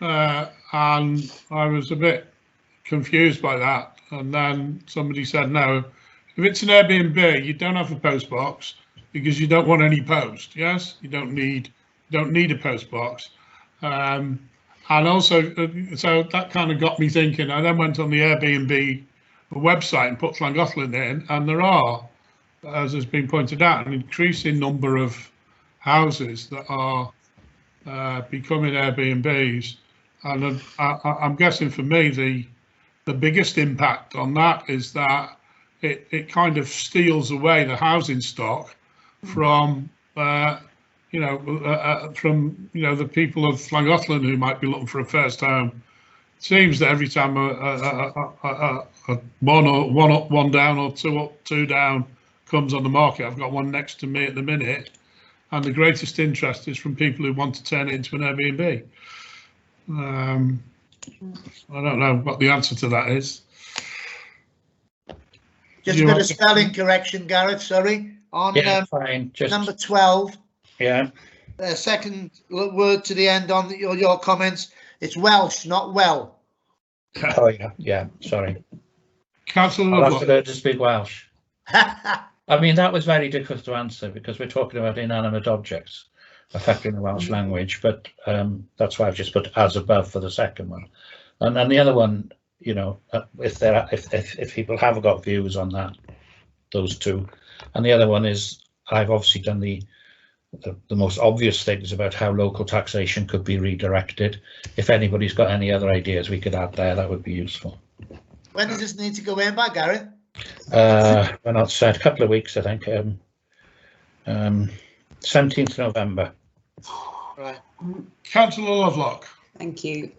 and I was a bit confused by that. And then somebody said, no, if it's an Airbnb, you don't have a post box because you don't want any post. Yes, you don't need a post box. And also, so that kind of got me thinking. I then went on the Airbnb website and put Llangollen in, and there are, as has been pointed out, an increasing number of houses that are becoming Airbnbs. And I'm guessing for me, the biggest impact on that is that it kind of steals away the housing stock from the people of Llangollen who might be looking for a first home. It seems that every time a one down or two up, two down comes on the market, I've got one next to me at the minute, and the greatest interest is from people who want to turn it into an Airbnb. I don't know what the answer to that is. Just a bit of spelling correction, Gareth, sorry. On fine. Just number 12. Yeah. Second word to the end on your comments. It's Welsh, not well. Oh yeah. Sorry. Councillor, I'll have to learn to speak Welsh. I mean, that was very difficult to answer because we're talking about inanimate objects affecting the Welsh language, but that's why I've just put as above for the second one. And the other one, if people have got views on that, those two, and the other one is I've obviously done the the most obvious things about how local taxation could be redirected. If anybody's got any other ideas we could add there, that would be useful. When does this need to go in by, Gary? Well, not said, a couple of weeks, I think. 17th November. Right. Councillor Lovelock. Thank you.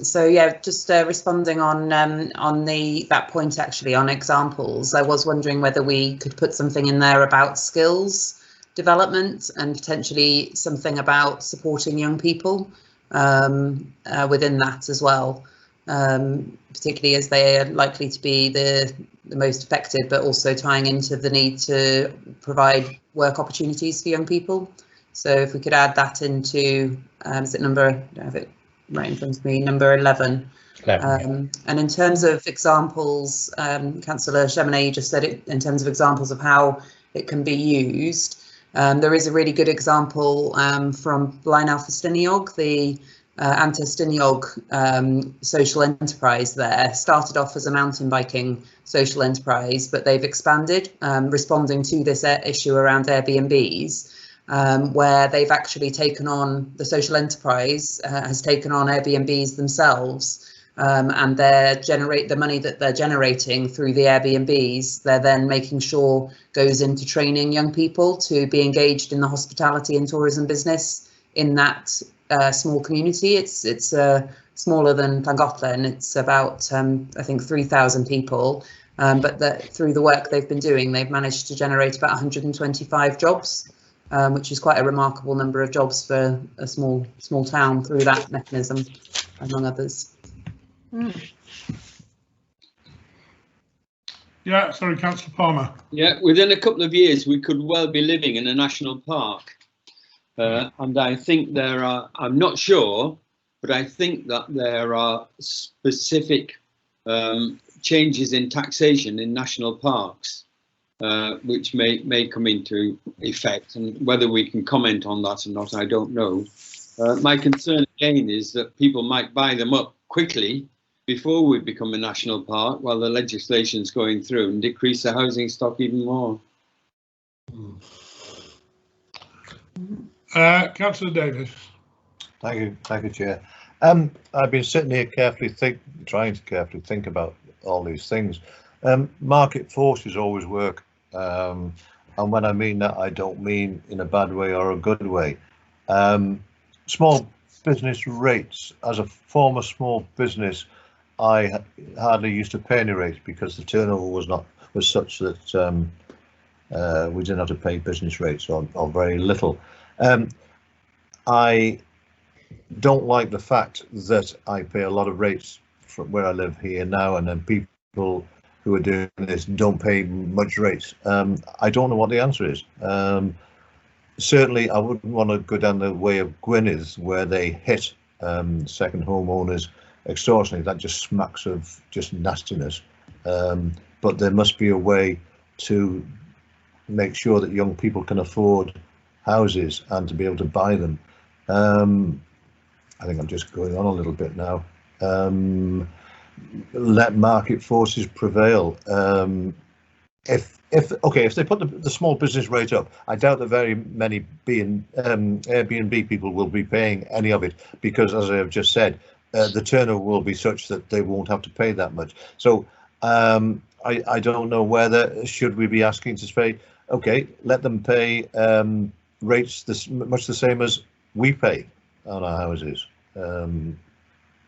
So yeah, just responding on that point actually on examples. I was wondering whether we could put something in there about skills development and potentially something about supporting young people within that as well, particularly as they are likely to be the most affected, but also tying into the need to provide work opportunities for young people. So if we could add that into, is it number, I have it right in front of me, number 11. And in terms of examples, Councillor Cheminade, you just said it in terms of examples of how it can be used. There is a really good example from Blaen Alpha Stiniog, the Anta Stiniog social enterprise there. Started off as a mountain biking social enterprise, but they've expanded, responding to this issue around Airbnbs. Where they've actually taken on, the social enterprise has taken on Airbnbs themselves, and the money that they're generating through the Airbnbs, they're then making sure goes into training young people to be engaged in the hospitality and tourism business in that small community. It's smaller than Llangollen. It's about I think 3,000 people, but through the work they've been doing, they've managed to generate about 125 jobs. Which is quite a remarkable number of jobs for a small town through that mechanism, among others. Yeah, sorry, Councillor Palmer. Yeah, within a couple of years, we could well be living in a national park. And I think there are, I'm not sure, but I think that there are specific changes in taxation in national parks. Which may come into effect, and whether we can comment on that or not, I don't know. My concern again is that people might buy them up quickly before we become a national park while the legislation's going through and decrease the housing stock even more. Councillor Davis. Thank you, Chair. I've been sitting here trying to carefully think about all these things. Market forces always work. And when I mean that, I don't mean in a bad way or a good way. Small business rates. As a former small business, I hardly used to pay any rates because the turnover was such that we didn't have to pay business rates or very little. I don't like the fact that I pay a lot of rates from where I live here now, and then people who are doing this don't pay much rates. I don't know what the answer is. Certainly, I wouldn't want to go down the way of Gwynedd, where they hit second homeowners extortionately. That just smacks of just nastiness. But there must be a way to make sure that young people can afford houses and to be able to buy them. I think I'm just going on a little bit now. Let market forces prevail. If they put the small business rate up, I doubt that very many Airbnb people will be paying any of it, because, as I have just said, the turnover will be such that they won't have to pay that much. So I don't know whether should we be asking to pay. Okay, let them pay rates much the same as we pay on our houses.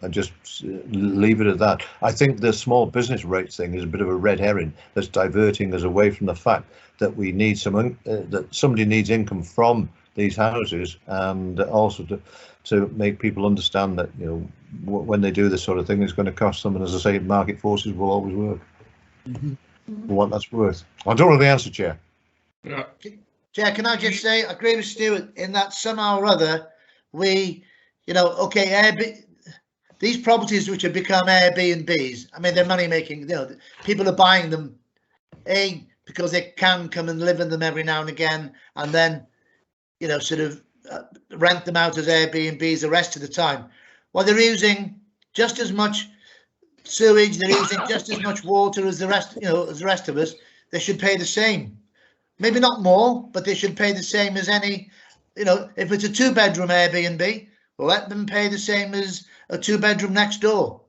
And just leave it at that. I think the small business rates thing is a bit of a red herring that's diverting us away from the fact that we need that somebody needs income from these houses, and also to make people understand that, you know, when they do this sort of thing, it's going to cost them. And as I say, market forces will always work. For what that's worth. I don't know the answer, Chair. Yeah. Chair, can I just say, I agree with Stuart in that somehow or other we, you know, okay, these properties which have become Airbnbs, I mean, they're money making, you know, people are buying them, A, because they can come and live in them every now and again, and then, you know, sort of rent them out as Airbnbs the rest of the time. Well, they're using just as much sewage, they're using just as much water as the rest, you know, as the rest of us. They should pay the same. Maybe not more, but they should pay the same as any you know, if it's a 2-bedroom Airbnb, let them pay the same as a 2-bedroom next door,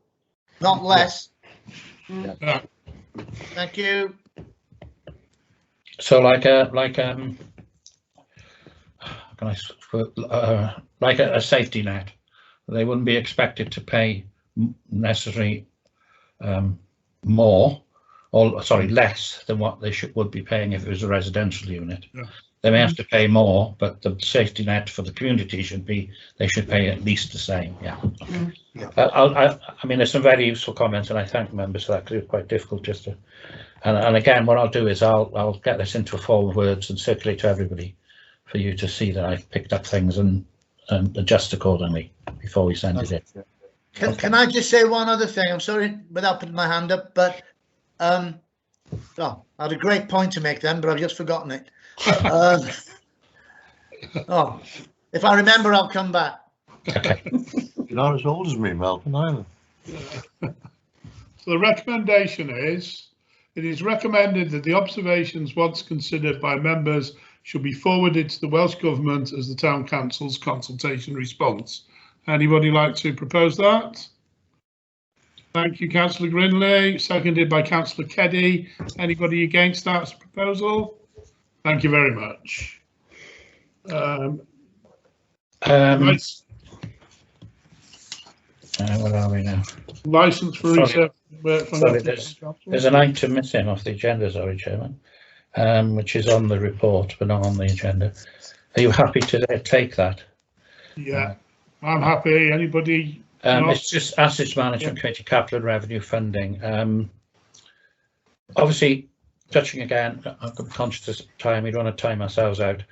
not less. Yeah. Thank you. So like a safety net, they wouldn't be expected to pay necessarily more, or sorry, less than what they would be paying if it was a residential unit. Yeah. They may have to pay more, but the safety net for the community they should pay at least the same. Yeah. I mean, there's some very useful comments, and I thank members for that, because it was quite difficult just to. And again, what I'll do is I'll get this into a form of words and circulate to everybody for you to see that I've picked up things and adjust accordingly before we send it in. Can I just say one other thing? I'm sorry, without putting my hand up, but well, I had a great point to make then, but I've just forgotten it. Oh, if I remember, I'll come back. Okay. You're not as old as me, Malcolm, either. So the recommendation is, it is recommended that the observations once considered by members should be forwarded to the Welsh Government as the Town Council's consultation response. Anybody like to propose that? Thank you, Councillor Grinley, seconded by Councillor Keddy. Anybody against that proposal? Thank you very much. Where are we now? License for research. Sorry, there's an item missing off the agenda, sorry, Chairman, which is on the report but not on the agenda. Are you happy to take that? Yeah, I'm happy. Anybody? It's just Assets Management Committee, Capital and Revenue Funding. Obviously, touching again, I'm conscious of time, we don't want to time ourselves out.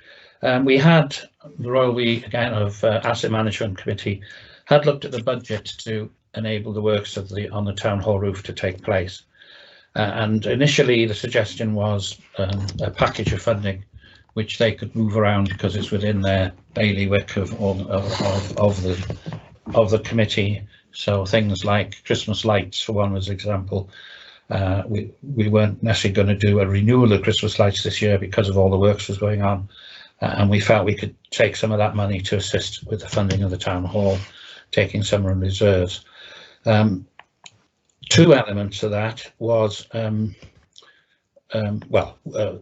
We had the Royal We again of Asset Management Committee had looked at the budget to enable the works of on the town hall roof to take place, and initially the suggestion was a package of funding which they could move around because it's within their bailiwick of the committee. So things like Christmas lights, for one was example. We weren't necessarily going to do a renewal of Christmas lights this year because of all the works was going on, and we felt we could take some of that money to assist with the funding of the town hall, taking some from reserves. Two elements of that was,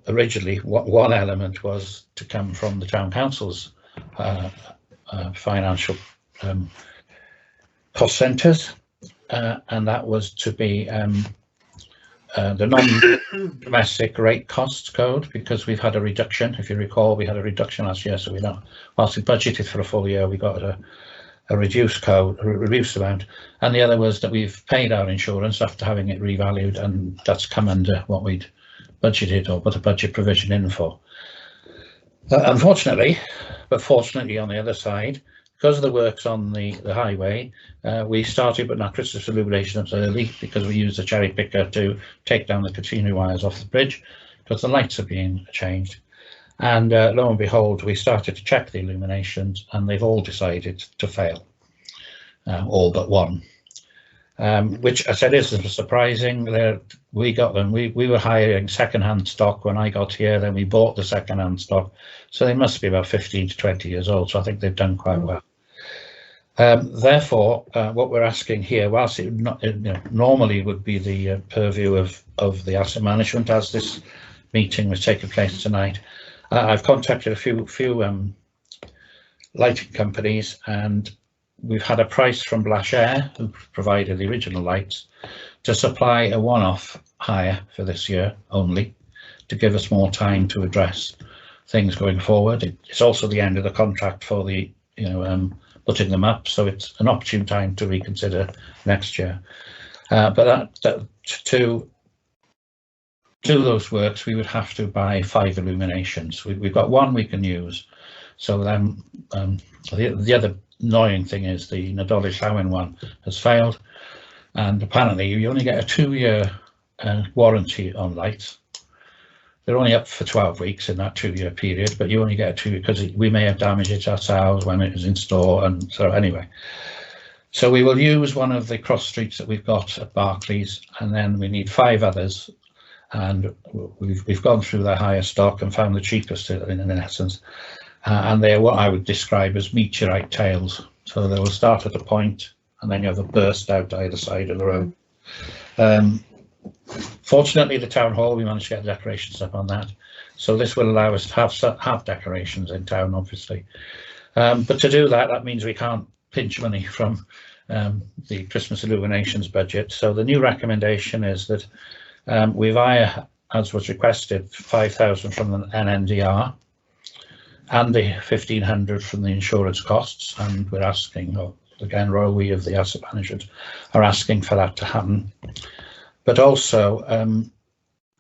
originally one element was to come from the town council's financial cost centres, and that was to be the non-domestic rate costs code, because we've had a reduction. If you recall, we had a reduction last year, so whilst we budgeted for a full year, we got a reduced code, a reduced amount. And the other was that we've paid our insurance after having it revalued, and that's come under what we'd budgeted or put a budget provision in for. Unfortunately, but fortunately on the other side, because of the works on the highway, we started putting our Christmas illuminations early because we used a cherry picker to take down the catenary wires off the bridge because the lights are being changed. And lo and behold, we started to check the illuminations and they've all decided to fail, all but one, which I said isn't surprising. We got them. We were hiring second-hand stock when I got here, then we bought the second-hand stock. So they must be about 15 to 20 years old. So I think they've done quite well. Therefore, what we're asking here, whilst it normally would be the purview of the asset management, as this meeting was taking place tonight, I've contacted a few lighting companies, and we've had a price from Blash Air, who provided the original lights, to supply a one-off hire for this year only, to give us more time to address things going forward. It's also the end of the contract for the putting them up, so it's an opportune time to reconsider next year. But to do those works, we would have to buy 5 illuminations. We've got one we can use. So then the other annoying thing is the Nadolig Llawen one has failed, and apparently you only get a 2-year warranty on lights. They're only up for 12 weeks in that 2-year period, but you only get a 2 because we may have damaged it ourselves when it was in store. And so anyway, so we will use one of the cross streets that we've got at Barclays, and then we need 5 others. And we've gone through the higher stock and found the cheapest in essence. and they're what I would describe as meteorite tails. So they will start at a point and then you have a burst out either side of the road. Fortunately, the town hall, we managed to get the decorations up on that. So this will allow us to have decorations in town, obviously. But to do that, that means we can't pinch money from the Christmas illuminations budget. So the new recommendation is that we via, as was requested, 5,000 from the NNDR and the 1,500 from the insurance costs. And we're asking, again, Royal We of the Asset Management are asking for that to happen. But also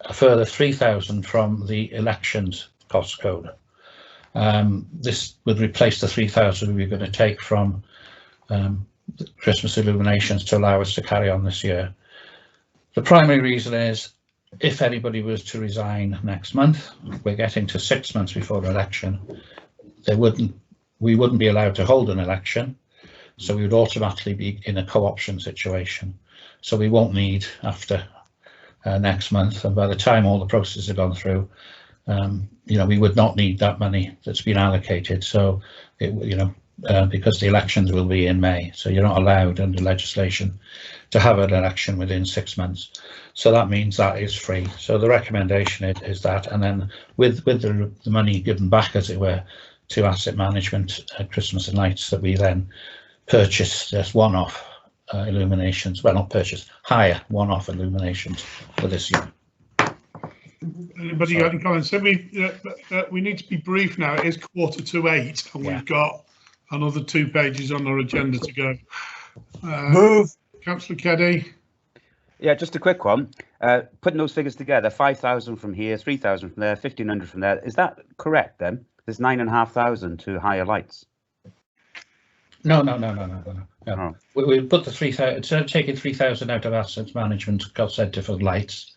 a further 3,000 from the elections cost code. This would replace the 3,000 we were going to take from Christmas illuminations to allow us to carry on this year. The primary reason is if anybody was to resign next month, we're getting to 6 months before the election, we wouldn't be allowed to hold an election, so we would automatically be in a co-option situation. So we won't need after next month, and by the time all the processes have gone through, we would not need that money that's been allocated. So, because the elections will be in May, so you're not allowed under legislation to have an election within 6 months. So that means that is free. So the recommendation is that, and then with the money given back, as it were, to asset management at Christmas and lights, that we then purchase just one-off illuminations, well, not purchase, hire one-off illuminations for this year. Anybody got any comments? So we need to be brief now. It is 7:45 and we've got another 2 pages on our agenda to go. Move. Councillor Keddy. Yeah, just a quick one. Putting those figures together, 5,000 from here, 3,000 from there, 1,500 from there. Is that correct then? There's 9,500 to hire lights. No. We put the 3,000, instead of taking 3,000 out of assets management cost centre for lights,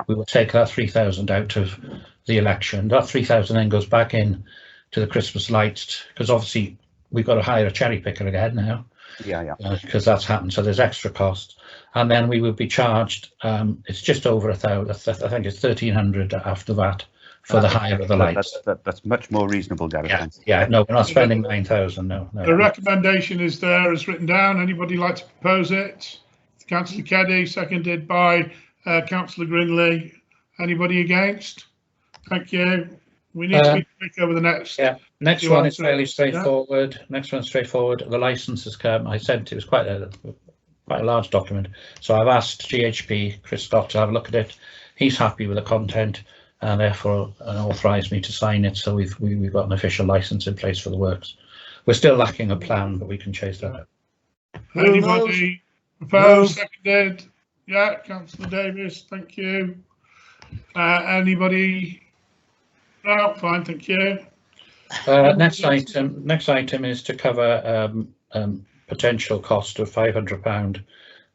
we will take that 3,000 out of the election. That 3,000 then goes back in to the Christmas lights, because obviously we've got to hire a cherry picker again now. Because that's happened, so there's extra cost, and then we will be charged. It's just over 1,000. I think it's 1,300 after that for the hire of the lights. That's much more reasonable, Gareth. No, we're not spending 9,000. No. The recommendation is there, as written down. Anybody like to propose it? Councillor Keddy, seconded by Councillor Grinley. Anybody against? Thank you. We need to be quick over the next. Next one is fairly straightforward. Next one's straightforward. The license has come. I sent it was quite a large document. So I've asked GHP Chris Scott to have a look at it. He's happy with the content and therefore authorised me to sign it. So we've got an official license in place for the works. We're still lacking a plan, but we can chase that out. Anybody proposed? Seconded? Yeah, Councillor Davis. Thank you. Anybody? No, fine, thank you. Next item is to cover potential cost of £500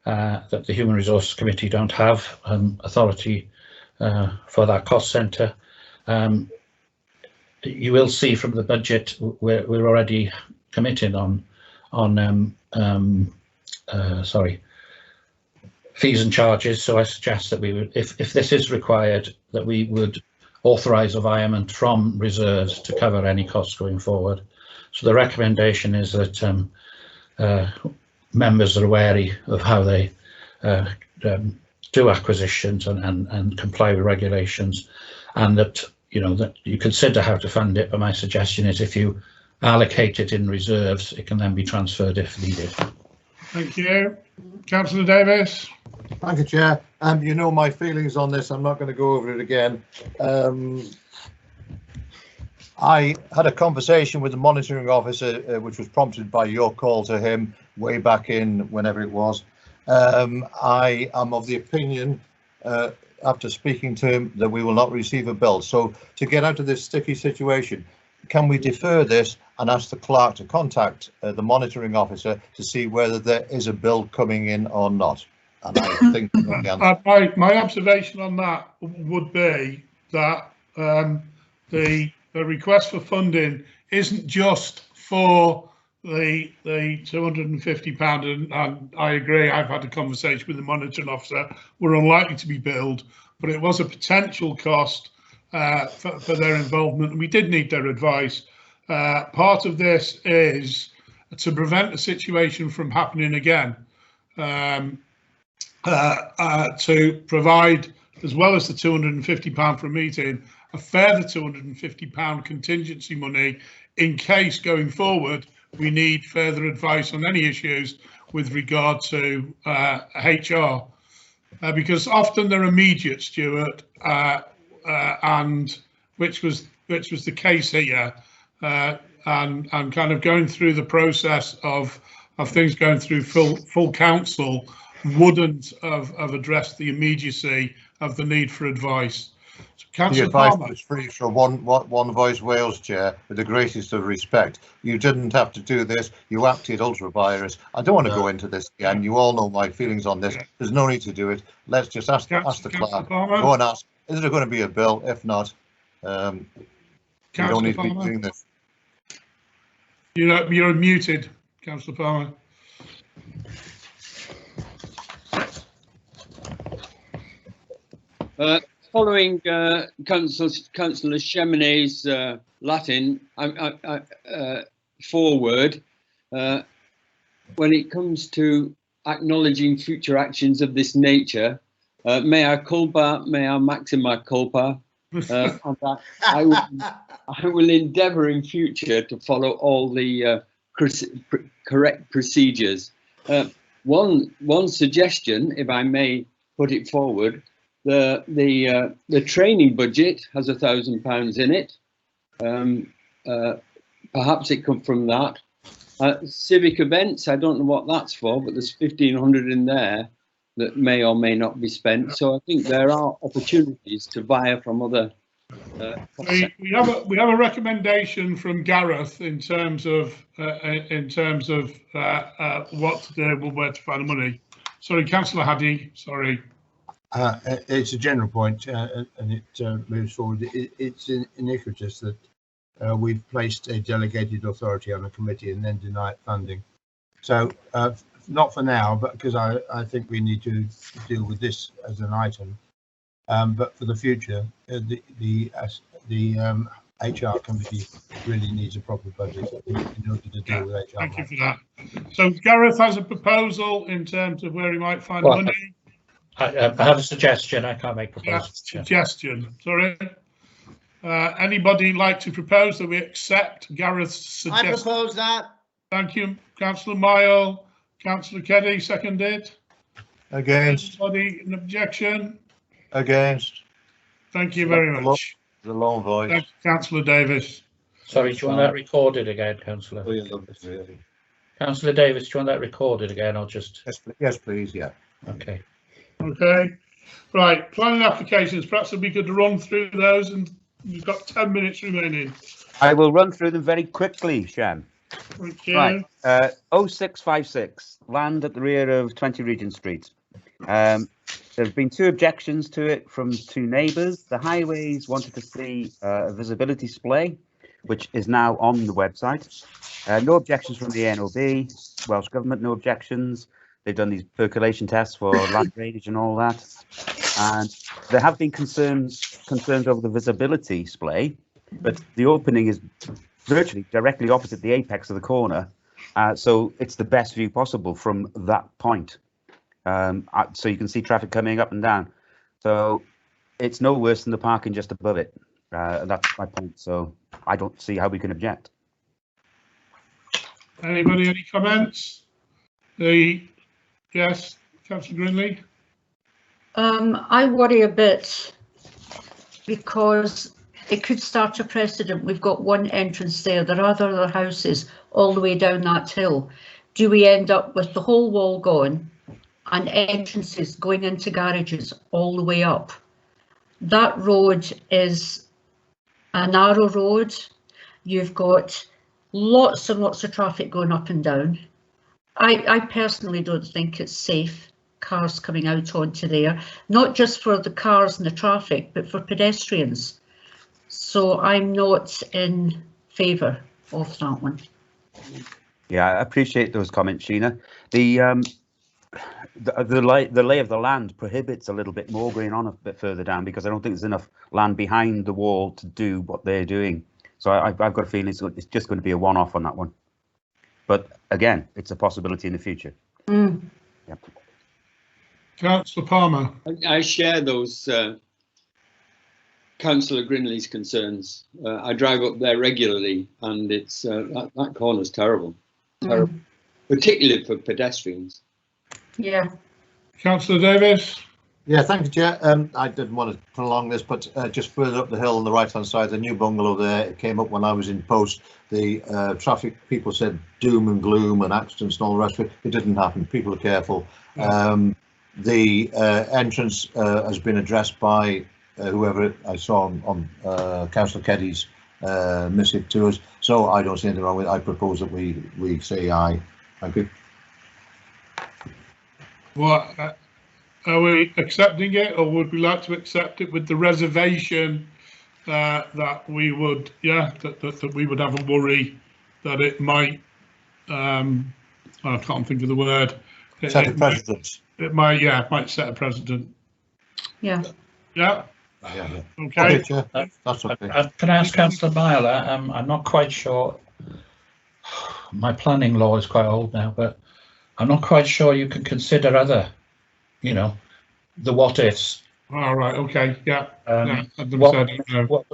that the Human Resources Committee don't have authority for that cost centre. You will see from the budget we're already committed on fees and charges. So I suggest that we would, if this is required, that we would authorise a virement from reserves to cover any costs going forward. So the recommendation is that members are wary of how they do acquisitions and comply with regulations, and that that you consider how to fund it. But my suggestion is if you allocate it in reserves, it can then be transferred if needed. Thank you. Councillor Davis. Thank you, Chair. You know my feelings on this. I'm not going to go over it again. I had a conversation with the monitoring officer, which was prompted by your call to him way back in whenever it was. I am of the opinion, after speaking to him, that we will not receive a bill. So to get out of this sticky situation, can we defer this and ask the clerk to contact the monitoring officer to see whether there is a bill coming in or not? And I think my observation on that would be that the request for funding isn't just for the £250, and I agree. I've had a conversation with the monitoring officer. We're unlikely to be billed, but it was a potential cost for their involvement, and we did need their advice. Part of this is to prevent the situation from happening again, to provide, as well as the £250 for a meeting, a further £250 contingency money in case going forward we need further advice on any issues with regard to HR, because often they're immediate, Stuart, and which was the case here, and kind of going through the process of things going through full council wouldn't have addressed the immediacy of the need for advice. So, Councillor Palmer. Was free from One Voice Wales, Chair, with the greatest of respect. You didn't have to do this. You acted ultra vires. I don't want to go into this again. You all know my feelings on this. There's no need to do it. Let's just ask the clerk. Go and ask. Is there going to be a bill? If not, you don't need to be doing this. You're muted, Councillor Palmer. Following Councillor Cheminet's Latin forward, when it comes to acknowledging future actions of this nature, mea culpa, mea maxima culpa, and I will endeavour in future to follow all the correct procedures. One suggestion, if I may put it forward, the training budget has £1,000 in it. Perhaps it comes from that. Civic events, I don't know what that's for, but there's 1,500 in there that may or may not be spent. So I think there are opportunities to via from other. We have a recommendation from Gareth in terms of what to do, where to find the money. Sorry, Councillor Haddy. Sorry. It's a general point, and it moves forward. It's iniquitous that we've placed a delegated authority on a committee and then deny it funding. So not for now, but because I think we need to deal with this as an item. But for the future, the HR committee really needs a proper budget in order to deal with HR. Thank you for that. So Gareth has a proposal in terms of where he might find money. I have a suggestion. I can't make proposals. Yeah, suggestion. Sorry. Anybody like to propose that we accept Gareth's suggestion? I propose that. Thank you, Councillor Mile. Councillor Keddy, seconded. Against. Anybody an objection? Against. Thank you very much. The long voice. Thank you, Councillor Davis. Sorry, do you want that recorded again, Councillor? Really. Councillor Davis, do you want that recorded again, or just? Yes, please. Yeah. Okay. Okay. Right. Planning applications. Perhaps it'd be good to run through those, and we've got 10 minutes remaining. I will run through them very quickly, Shan. Thank you. Right. 0656, land at the rear of 20 Regent Street. There have been 2 objections to it from 2 neighbours. The Highways wanted to see a visibility display, which is now on the website. No objections from the NOB, Welsh Government, no objections. They've done these percolation tests for land drainage and all that. And there have been concerns over the visibility display, but the opening is virtually directly opposite the apex of the corner. So it's the best view possible from that point. So you can see traffic coming up and down. So it's no worse than the parking just above it. And that's my point. So I don't see how we can object. Anybody, any comments? Yes, Councillor Grinley. I worry a bit because it could start a precedent. We've got one entrance there. There are other houses all the way down that hill. Do we end up with the whole wall gone and entrances going into garages all the way up? That road is a narrow road. You've got lots and lots of traffic going up and down. I personally don't think it's safe, cars coming out onto there, not just for the cars and the traffic, but for pedestrians. So I'm not in favour of that one. Yeah, I appreciate those comments, Sheena. The lay of the land prohibits a little bit more going on a bit further down, because I don't think there's enough land behind the wall to do what they're doing. So I've got a feeling it's just going to be a one-off on that one. But again, it's a possibility in the future. Mm. Yep. Councillor Palmer. I share those Councillor Grinley's concerns. I drive up there regularly, and it's that corner's terrible, terrible, particularly for pedestrians. Yeah. Councillor Davis. Yeah, thank you, Chair. I didn't want to prolong this, but just further up the hill on the right-hand side, the new bungalow there, it came up when I was in post. The traffic people said doom and gloom and accidents and all the rest of it. It didn't happen. People are careful. The entrance has been addressed by whoever I saw on Councillor Keddy's missive to us. So I don't see anything wrong with it. I propose that we say aye. Thank you. What? Are we accepting it, or would we like to accept it with the reservation that we would, that we would have a worry that it might, I can't think of the word. Set a precedent. It might set a precedent. Yeah. Yeah. Yeah. Okay. Chair. That's okay. Can I ask Councillor Myler? I'm not quite sure. My planning law is quite old now, but I'm not quite sure you can consider other, the what ifs. All right. Okay. Yeah.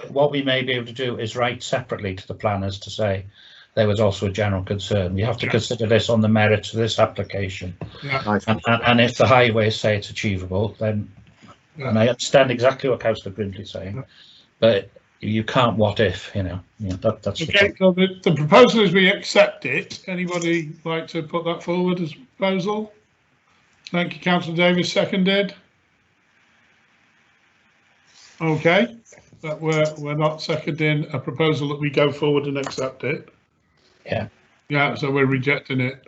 What we may be able to do is write separately to the planners to say there was also a general concern. We have to consider this on the merits of this application. Yeah. And if the highways say it's achievable, then, and I understand exactly what Councillor Brindley's saying, but you can't what if, that's okay. So the proposal is we accept it. Anybody like to put that forward as a proposal? Thank you, Councillor Davis. Seconded. Okay, that we're not seconding a proposal that we go forward and accept it. Yeah. Yeah, so we're rejecting it.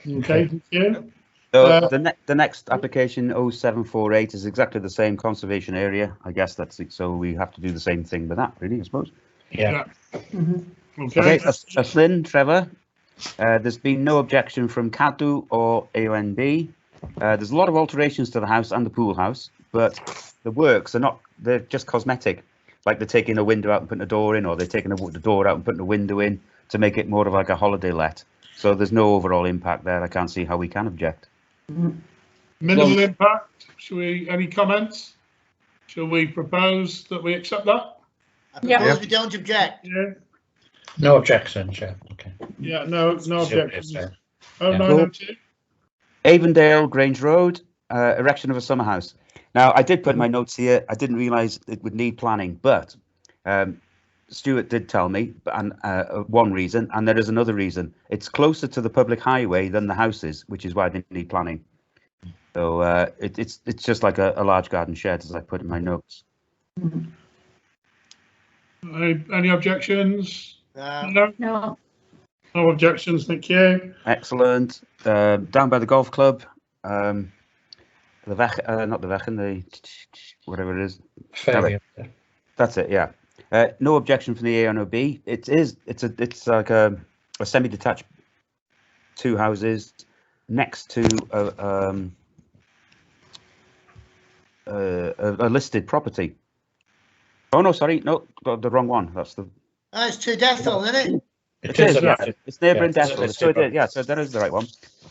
Okay, thank you. So the next application 0748 is exactly the same conservation area. I guess that's it. So we have to do the same thing with that, really, I suppose. Yeah. Okay. Flynn, Trevor. There's been no objection from CADU or AONB. There's a lot of alterations to the house and the pool house, but the works they're just cosmetic. Like they're taking a window out and putting a door in, or they're taking the door out and putting a window in to make it more of like a holiday let. So there's no overall impact there. I can't see how we can object. Minimal impact. Any comments? Shall we propose that we accept that? Yeah. We don't object. Yeah. No objection, Chair. Okay. Yeah, no objections. Yeah. 0902. Avondale Grange Road, erection of a summer house. Now, I did put in my notes here, I didn't realise it would need planning, but Stuart did tell me, and one reason, and there is another reason. It's closer to the public highway than the house is, which is why they need planning. So it's just like a large garden shed, as I put in my notes. Any objections? No. No objections, thank you. Excellent. Down by the golf club, not the Vechen, whatever it is. Fairly. That's it, yeah. No objection from the ANOB. It's like a semi-detached two houses next to a listed property. Oh no, sorry, no, got the wrong one. That's the. It's to Deathville, isn't it? It is, yeah. It's neighbouring Deathville. So it is, yeah. So that is the right one.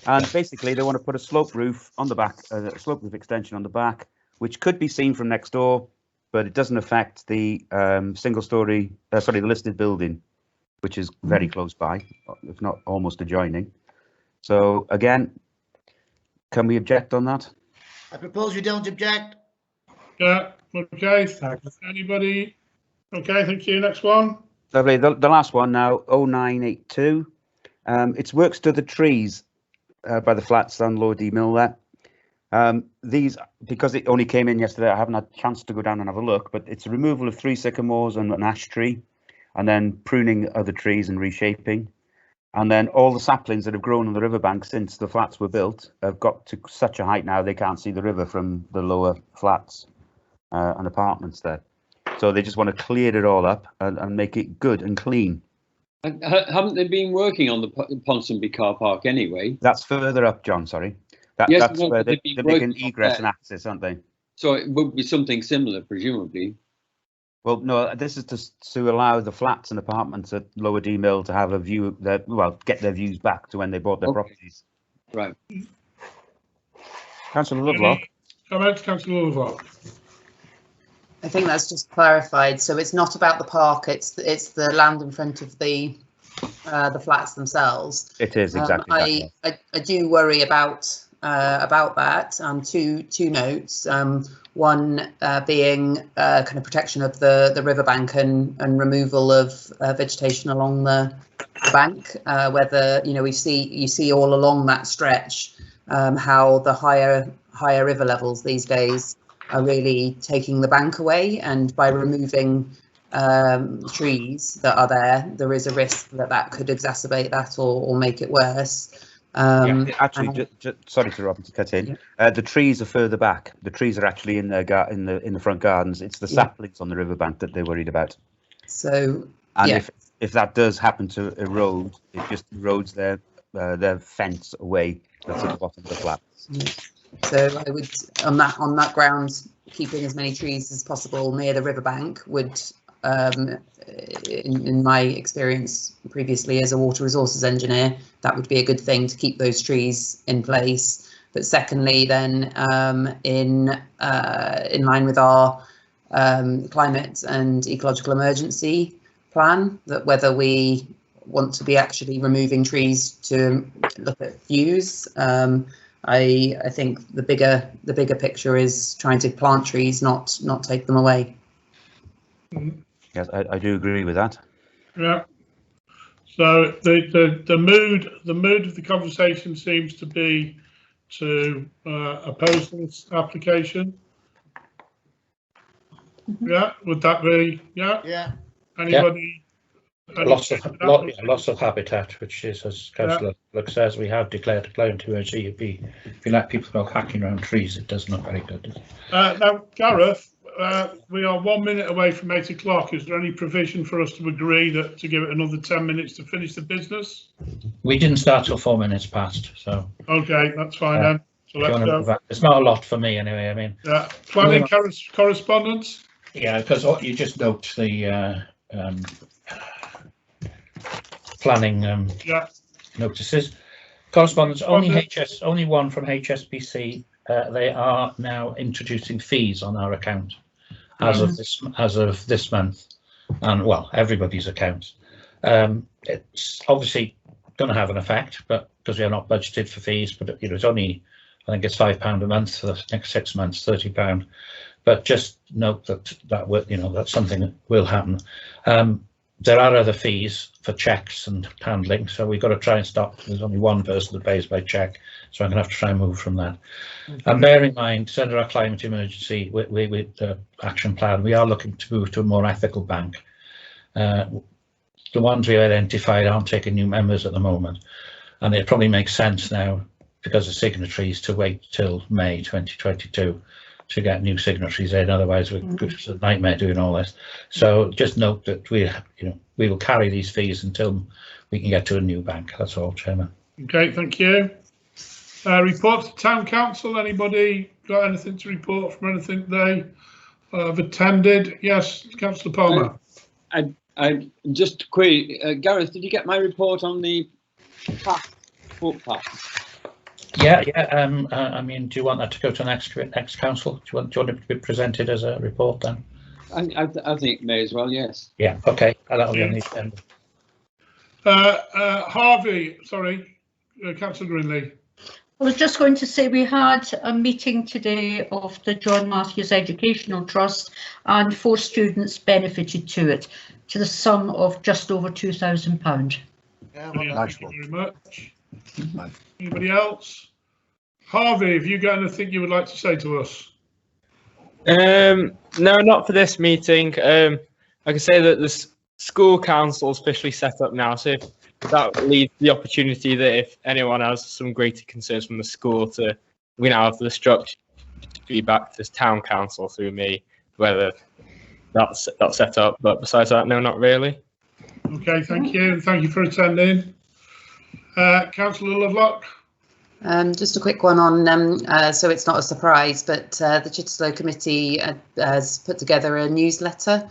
And basically, they want to put a slope roof on the back, a slope roof extension on the back, which could be seen from next door, but it doesn't affect the the listed building, which is very close by, if not almost adjoining. So again, can we object on that? I propose we don't object. Yeah, okay. Anybody? Okay, thank you. Next one. Lovely. The last one now, 0982. It's works to the trees by the flats on Lordie Mill there. These, because it only came in yesterday, I haven't had a chance to go down and have a look, but it's a removal of 3 sycamores and an ash tree, and then pruning other trees and reshaping. And then all the saplings that have grown on the riverbank since the flats were built have got to such a height now they can't see the river from the lower flats and apartments there. So they just want to clear it all up and make it good and clean. And haven't they been working on the Ponsonby car park anyway? That's further up, John, sorry. That's where they're making egress and access, aren't they? So it would be something similar, presumably. Well, no, this is to allow the flats and apartments at Lower D Mill to have a view that, well, get their views back to when they bought their properties. Right. Councillor Lovelock. Comments, Councillor Lovelock. I think that's just clarified. So it's not about the park. It's the land in front of the flats themselves. It is exactly. I do worry about that. Two notes. One being kind of protection of the riverbank and removal of vegetation along the bank. Whether you see all along that stretch how the higher river levels these days are really taking the bank away, and by removing trees that are there is a risk that could exacerbate that or make it worse. Actually, sorry to cut in. Yeah. The trees are further back. The trees are actually in the front gardens. It's the saplings on the riverbank that they're worried about. So, and if that does happen to erode, it just erodes their fence away. That's at the bottom of the flats. Yeah. So I would, on that ground, keeping as many trees as possible near the riverbank would, in my experience previously as a water resources engineer, that would be a good thing to keep those trees in place. But secondly, then in line with our climate and ecological emergency plan, that whether we want to be actually removing trees to look at views. I think the bigger picture is trying to plant trees, not take them away. Yes, I do agree with that. Yeah. So the mood of the conversation seems to be to oppose this application. Yeah. Would that be? Yeah. Yeah. Anybody? Loss of habitat, which is, as Councillor Luck says, we have declared a climate emergency. If you let people go hacking around trees, it does not very good. Now, Gareth, we are 1 minute away from 8 o'clock. Is there any provision for us to agree that to give it another 10 minutes to finish the business? We didn't start till 4 minutes past, so. Okay, that's fine then. So let's go. It's not a lot for me anyway. I mean. Planning correspondence. Yeah, because you just note the planning notices. Correspondence, only one from HSBC. They are now introducing fees on our account as of this month, and well, everybody's account. It's obviously going to have an effect, but because we are not budgeted for fees, but it's only, I think it's £5 a month for the next 6 months, £30. But just note that's something that will happen. There are other fees for checks and handling, so we've got to try and stop. There's only one person that pays by check, so I'm going to have to try and move from that. And bear in mind, under our climate emergency with the action plan, we are looking to move to a more ethical bank. The ones we identified aren't taking new members at the moment, and it probably makes sense now because of signatories to wait till May 2022. To get new signatories in, otherwise it's a nightmare doing all this. So just note that we will carry these fees until we can get to a new bank. That's all, Chairman. Okay, thank you. Report to Town Council. Anybody got anything to report from anything they have attended? Yes, Councillor Palmer. I just query, Gareth, did you get my report on the footpath? Yeah. I mean, do you want that to go to next council? Do you want it to be presented as a report then? I think it may as well. Yes. Yeah. Okay. That'll be on the agenda. Harvey, sorry, Councillor Greenlee. I was just going to say we had a meeting today of the John Matthews Educational Trust, and 4 students benefited to it, to the sum of just over £2,000. Yeah, thank you very much. Anybody else? Harvey, have you got anything you would like to say to us? No, not for this meeting. I can say that the school council is officially set up now, so that leaves the opportunity that if anyone has some greater concerns from the school, we now have the structure to feedback to this town council through me, whether that's set up. But besides that, no, not really. Okay, thank you. Thank you for attending. Councillor Lovelock. Just a quick one on, so it's not a surprise, but the Chitterlow Committee has put together a newsletter.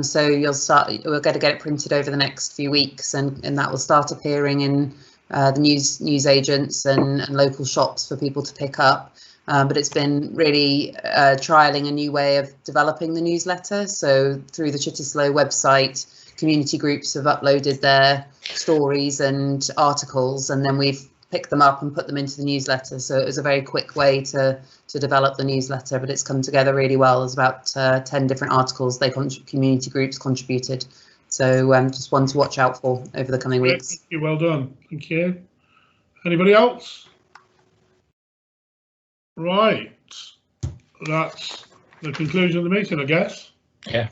So we're going to get it printed over the next few weeks, and that will start appearing in the news agents and local shops for people to pick up. But it's been really trialling a new way of developing the newsletter. So through the Chitterlow website, community groups have uploaded their stories and articles, and then we've pick them up and put them into the newsletter. So it was a very quick way to develop the newsletter, but it's come together really well. There's about 10 different articles community groups contributed. So just one to watch out for over the coming weeks. Thank you, well done. Thank you. Anybody else? Right. That's the conclusion of the meeting, I guess. Yeah.